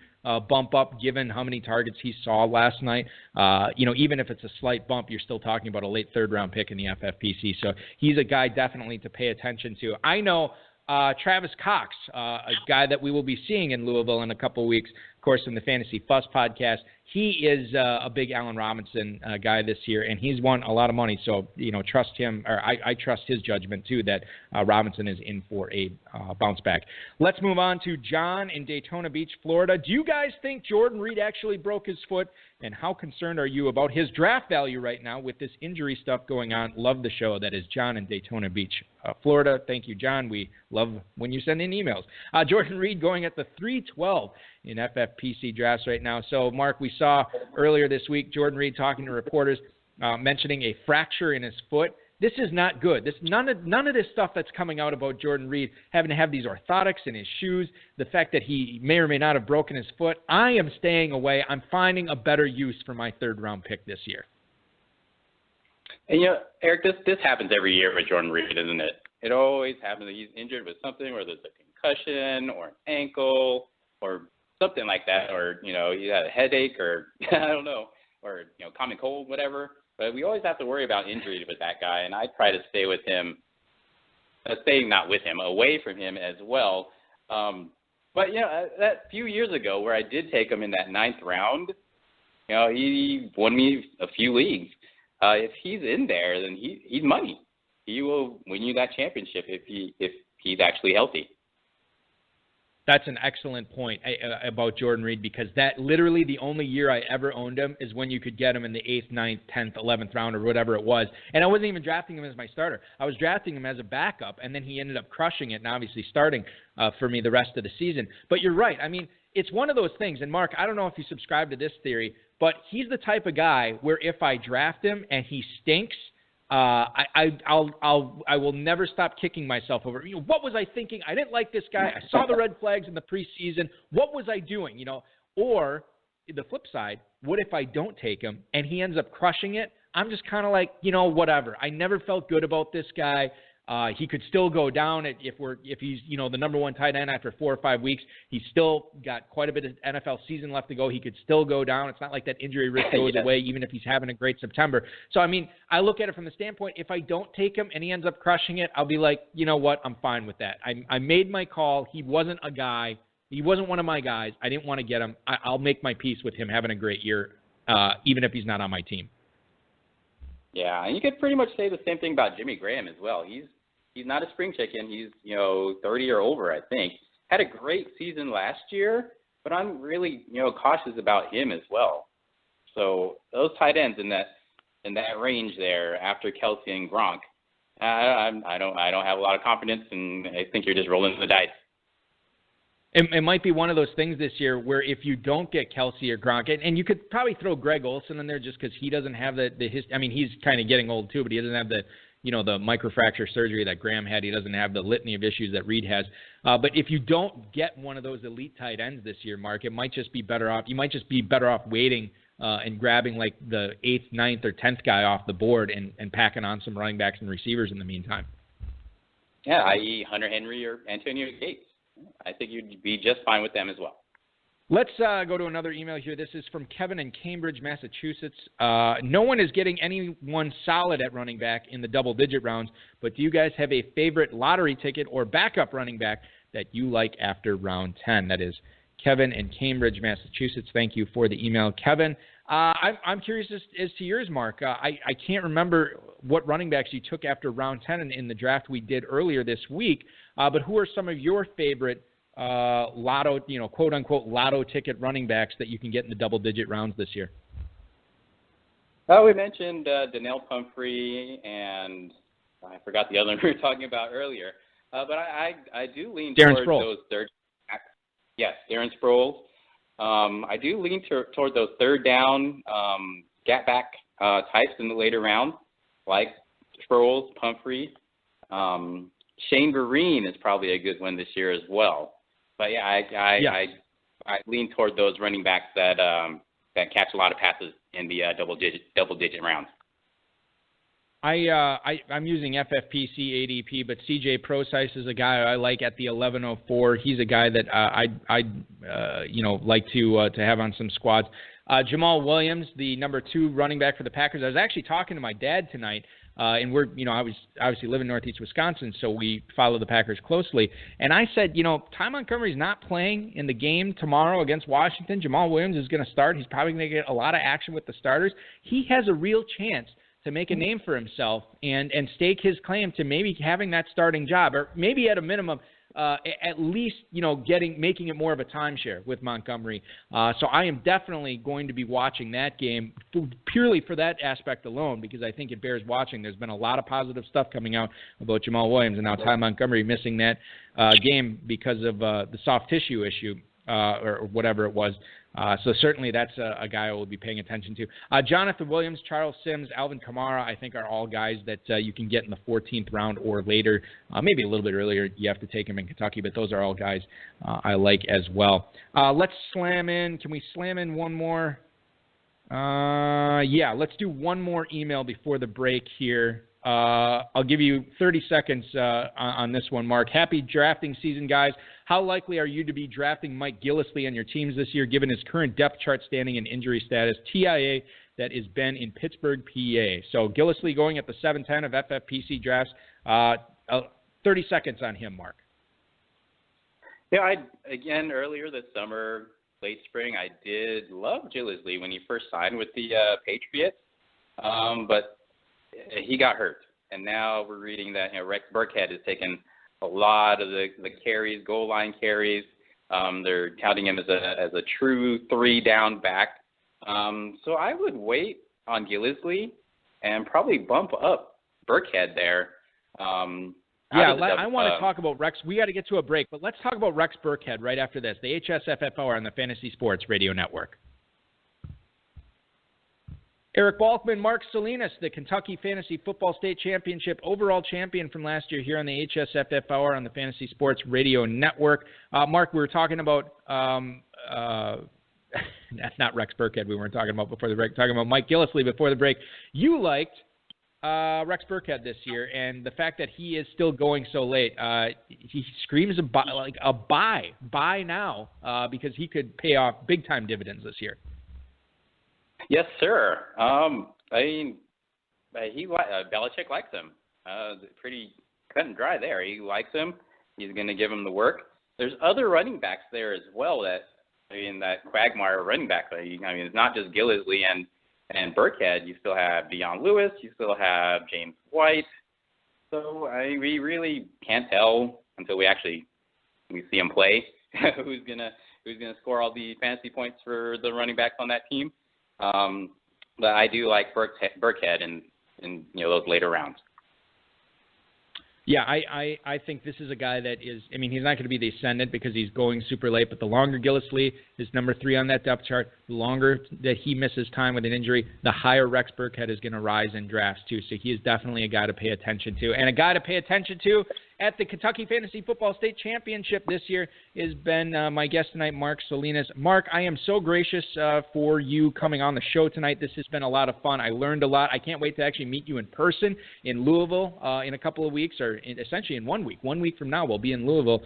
bump up given how many targets he saw last night. Even if it's a slight bump, you're still talking about a late 3rd-round pick in the FFPC. So he's a guy definitely to pay attention to. I know Travis Cox, a guy that we will be seeing in Louisville in a couple of weeks, of course, in the Fantasy Fuss podcast. He is a big Allen Robinson guy this year, and he's won a lot of money. So, trust him, or I trust his judgment, too, that Robinson is in for a bounce back. Let's move on to John in Daytona Beach, Florida. Do you guys think Jordan Reed actually broke his foot? And how concerned are you about his draft value right now with this injury stuff going on? Love the show. That is John in Daytona Beach, Florida. Thank you, John. We love when you send in emails. Jordan Reed going at the 312 in FFPC drafts right now. So, Mark, we saw earlier this week Jordan Reed talking to reporters mentioning a fracture in his foot. This is not good. None of this stuff that's coming out about Jordan Reed having to have these orthotics in his shoes, the fact that he may or may not have broken his foot, I am staying away. I'm finding a better use for my 3rd-round pick this year. And, Eric, this happens every year with Jordan Reed, isn't it? It always happens that he's injured with something, or there's a concussion or an ankle or something like that, or, he had a headache or, I don't know, or, common cold, whatever. But we always have to worry about injuries with that guy, and I try to stay with him, away from him as well. But, that few years ago where I did take him in that 9th round, he won me a few leagues. If he's in there, then he's money. He will win you that championship if he's actually healthy. That's an excellent point about Jordan Reed, because that literally the only year I ever owned him is when you could get him in the 8th, 9th, 10th, 11th round or whatever it was. And I wasn't even drafting him as my starter. I was drafting him as a backup, and then he ended up crushing it and obviously starting for me the rest of the season. But you're right. I mean, it's one of those things. And, Mark, I don't know if you subscribe to this theory, but he's the type of guy where if I draft him and he stinks, I will never stop kicking myself over. What was I thinking? I didn't like this guy. I saw the red flags in the preseason. What was I doing? Or the flip side, what if I don't take him and he ends up crushing it? I'm just kind of like, whatever. I never felt good about this guy. He could still go down if he's the number one tight end after 4 or 5 weeks. He's still got quite a bit of NFL season left to go. He could still go down. It's not like that injury risk goes away even if he's having a great September. So, I mean, I look at it from the standpoint, if I don't take him and he ends up crushing it, I'll be like, you know what, I'm fine with that. I made my call. He wasn't a guy. He wasn't one of my guys. I didn't want to get him. I'll make my peace with him having a great year, even if he's not on my team. Yeah, and you could pretty much say the same thing about Jimmy Graham as well. He's not a spring chicken. He's 30 or over, I think. Had a great season last year, but I'm really cautious about him as well. So those tight ends in that range there after Kelsey and Gronk, I don't have a lot of confidence, and I think you're just rolling the dice. It might be one of those things this year where if you don't get Kelsey or Gronk, and you could probably throw Greg Olsen in there just because he doesn't have the history. I mean, he's kind of getting old too, but he doesn't have the microfracture surgery that Graham had. He doesn't have the litany of issues that Reed has. But if you don't get one of those elite tight ends this year, Mark, it might just be better off. You might just be better off waiting and grabbing like the 8th, 9th, or 10th guy off the board and packing on some running backs and receivers in the meantime. Yeah, i.e. Hunter Henry or Antonio Gates. I think you'd be just fine with them as well. Let's go to another email here. This is from Kevin in Cambridge, Massachusetts. No one is getting anyone solid at running back in the double-digit rounds, but do you guys have a favorite lottery ticket or backup running back that you like after round 10? That is Kevin in Cambridge, Massachusetts. Thank you for the email, Kevin. I'm curious as to yours, Mark. I can't remember what running backs you took after round 10 in the draft we did earlier this week, but who are some of your favorite lotto, quote-unquote lotto ticket running backs that you can get in the double-digit rounds this year? We mentioned Donnell Pumphrey, and I forgot the other one we were talking about earlier. But I do lean Darren towards Sproles. those third. Yes, Darren Sproles. I do lean toward those third down gap back types in the later rounds, like Sproles, Pumphrey. Shane Vereen is probably a good one this year as well. But yeah, I lean toward those running backs that catch a lot of passes in the double digit rounds. I'm using FFPC ADP, but CJ Procise is a guy I like at the 1104. He's a guy that I'd like to have on some squads. Jamal Williams, the number 2 running back for the Packers. I was actually talking to my dad tonight, and we're I was obviously live in Northeast Wisconsin, so we follow the Packers closely. And I said, Ty Montgomery's not playing in the game tomorrow against Washington. Jamal Williams is going to start. He's probably going to get a lot of action with the starters. He has a real chance to make a name for himself and stake his claim to maybe having that starting job, or maybe at a minimum, at least, making it more of a timeshare with Montgomery. So I am definitely going to be watching that game purely for that aspect alone, because I think it bears watching. There's been a lot of positive stuff coming out about Jamal Williams, and now Ty Montgomery missing that game because of the soft tissue issue or whatever it was. So certainly that's a guy I will be paying attention to. Jonathan Williams, Charles Sims, Alvin Kamara, I think are all guys that you can get in the 14th round or later. Maybe a little bit earlier. You have to take them in Kentucky, but those are all guys I like as well. Let's slam in. Can we slam in one more? Yeah, let's do one more email before the break here. I'll give you 30 seconds on this one, Mark. Happy drafting season, guys. How likely are you to be drafting Mike Gillislee on your teams this year, given his current depth chart standing and injury status? TIA, that is Ben in Pittsburgh, PA. So Gillislee going at the 7-10 of FFPC drafts. 30 seconds on him, Mark. Yeah, again, earlier this summer, late spring, I did love Gillislee when he first signed with the Patriots, but he got hurt. And now we're reading that Rex Burkhead has taken a lot of the carries, goal line carries. They're counting him as a true 3-down back. So I would wait on Gillislee and probably bump up Burkhead there. I want to talk about Rex. We got to get to a break, but let's talk about Rex Burkhead right after this. The HSFFO on the Fantasy Sports Radio Network. Eric Balkman, Mark Salinas, the Kentucky Fantasy Football State Championship overall champion from last year here on the HSFF Hour on the Fantasy Sports Radio Network. Mark, we were talking about not Rex Burkhead we weren't talking about before the break, talking about Mike Gillislee before the break. You liked Rex Burkhead this year, and the fact that he is still going so late, he screams a buy now, because he could pay off big-time dividends this year. Yes, sir. Belichick likes him. Pretty cut and dry there. He likes him. He's going to give him the work. There's other running backs there as well that Quagmire running back. It's not just Gillislee and Burkhead. You still have Deion Lewis. You still have James White. So we really can't tell until we see him play who's gonna score all the fantasy points for the running backs on that team. But I do like Burkhead in those later rounds. Yeah, I think this is a guy that is, he's not going to be the ascendant because he's going super late, but the longer Gillislee is number 3 on that depth chart, the longer that he misses time with an injury, the higher Rex Burkhead is going to rise in drafts too. So he is definitely a guy to pay attention to. And a guy to pay attention to at the Kentucky Fantasy Football State Championship this year has been my guest tonight, Mark Salinas. Mark, I am so gracious for you coming on the show tonight. This has been a lot of fun. I learned a lot. I can't wait to actually meet you in person in Louisville in a couple of weeks, or essentially in 1 week. 1 week from now, we'll be in Louisville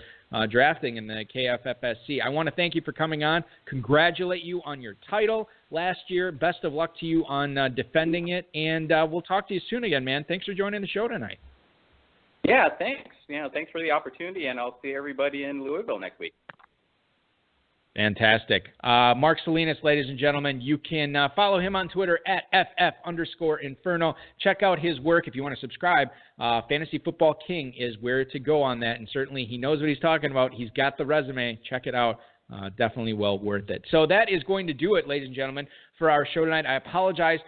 drafting in the KFFSC. I want to thank you for coming on, congratulate you on your title last year. Best of luck to you on defending it, and we'll talk to you soon again, man. Thanks for joining the show tonight. Yeah, thanks. Thanks for the opportunity, and I'll see everybody in Louisville next week. Fantastic. Mark Salinas, ladies and gentlemen, you can follow him on Twitter at @FF_Inferno. Check out his work if you want to subscribe. Fantasy Football King is where to go on that, and certainly he knows what he's talking about. He's got the resume. Check it out. Definitely well worth it. So that is going to do it, ladies and gentlemen, for our show tonight. I apologize.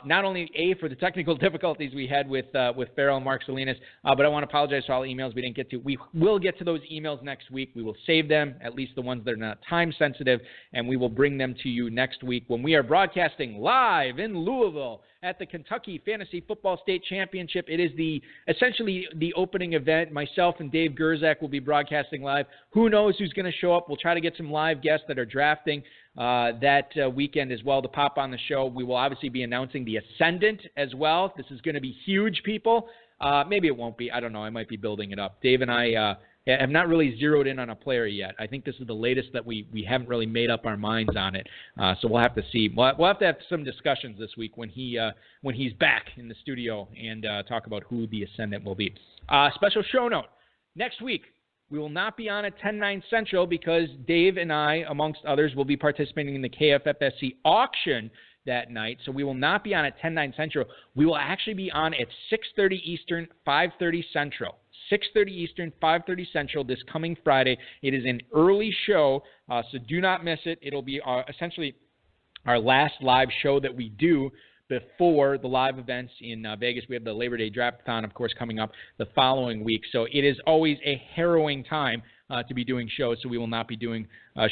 Not only for the technical difficulties we had with Ferrell and Mark Salinas, but I want to apologize for all the emails we didn't get to. We will get to those emails next week. We will save them, at least the ones that are not time sensitive, and we will bring them to you next week when we are broadcasting live in Louisville at the Kentucky Fantasy Football State Championship. It is essentially the opening event. Myself and Dave Gerzak will be broadcasting live. Who knows who's going to show up? We'll try to get some live guests that are drafting that weekend as well to pop on the show. We will obviously be announcing the Ascendant as well. This is going to be huge, people. Maybe it won't be. I don't know. I might be building it up. Dave and I have not really zeroed in on a player yet. I think this is the latest that we haven't really made up our minds on it. So we'll have to see. We'll have to have some discussions this week when he's back in the studio and talk about who the Ascendant will be. Special show note. Next week, we will not be on at 10/9 Central because Dave and I, amongst others, will be participating in the KFFSC auction that night. So we will not be on at 10/9 Central. We will actually be on at 6:30 Eastern, 5:30 Central. 6:30 Eastern, 5:30 Central this coming Friday. It is an early show, so do not miss it. It'll be essentially our last live show that we do before the live events in Vegas. We have the Labor Day Draft-a-thon, of course, coming up the following week. So it is always a harrowing time to be doing shows, so we will not be doing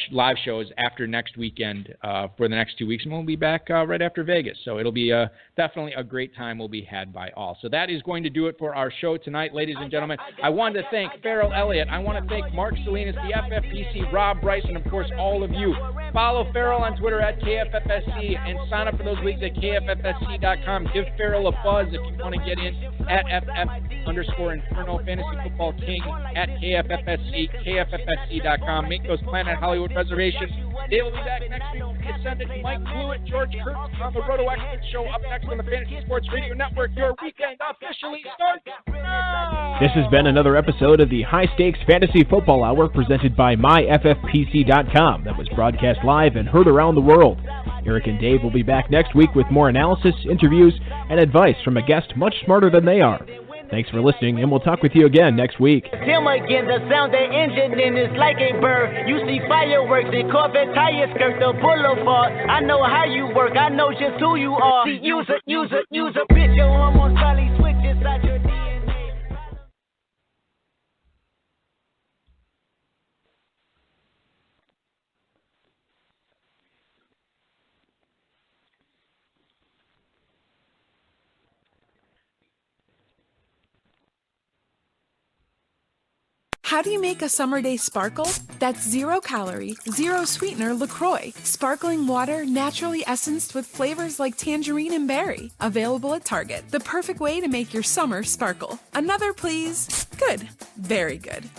live shows after next weekend for the next 2 weeks, and we'll be back right after Vegas. So it'll be definitely a great time will be had by all. So that is going to do it for our show tonight, ladies and gentlemen. I wanted to thank Ferrell Elliott. I want to thank Mark Salinas, the FFPC, Rob Bryce, and, of course, all of you. Follow Ferrell on Twitter at KFFSC and sign up for those leagues at KFFSC.com. Give Ferrell a buzz if you want to get in at FF_Inferno, Fantasy Football King at KFFSC, KFFSC.com. Make those Planet Hollywood reservations. They will be back next week. The Ascendant, Mike Blewett, George Kurtz on the Roto Expert Show up next on the Fantasy Sports Radio Network. Your weekend officially starts now. This has been another episode of the High Stakes Fantasy Football Hour presented by MyFFPC.com that was broadcast live and heard around the world. Eric and Dave will be back next week with more analysis, interviews, and advice from a guest much smarter than they are. Thanks for listening, and we'll talk with you again next week. Him again, the sound the engine in is like a bird. You see fireworks and Corvette tires skirt the boulevard. I know how you work, I know just who you are. See, use a bitch, your hormones probably switch inside your DNA. How do you make a summer day sparkle? That's 0 calorie, 0 sweetener LaCroix. Sparkling water naturally essenced with flavors like tangerine and berry. Available at Target. The perfect way to make your summer sparkle. Another, please. Good. Very good.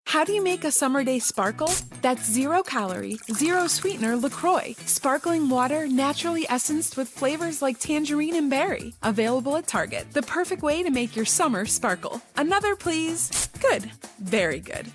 How do you make a summer day sparkle? That's 0 calorie, 0 sweetener LaCroix. Sparkling water naturally essenced with flavors like tangerine and berry. Available at Target. The perfect way to make your summer sparkle. Another, please. Good. Very good.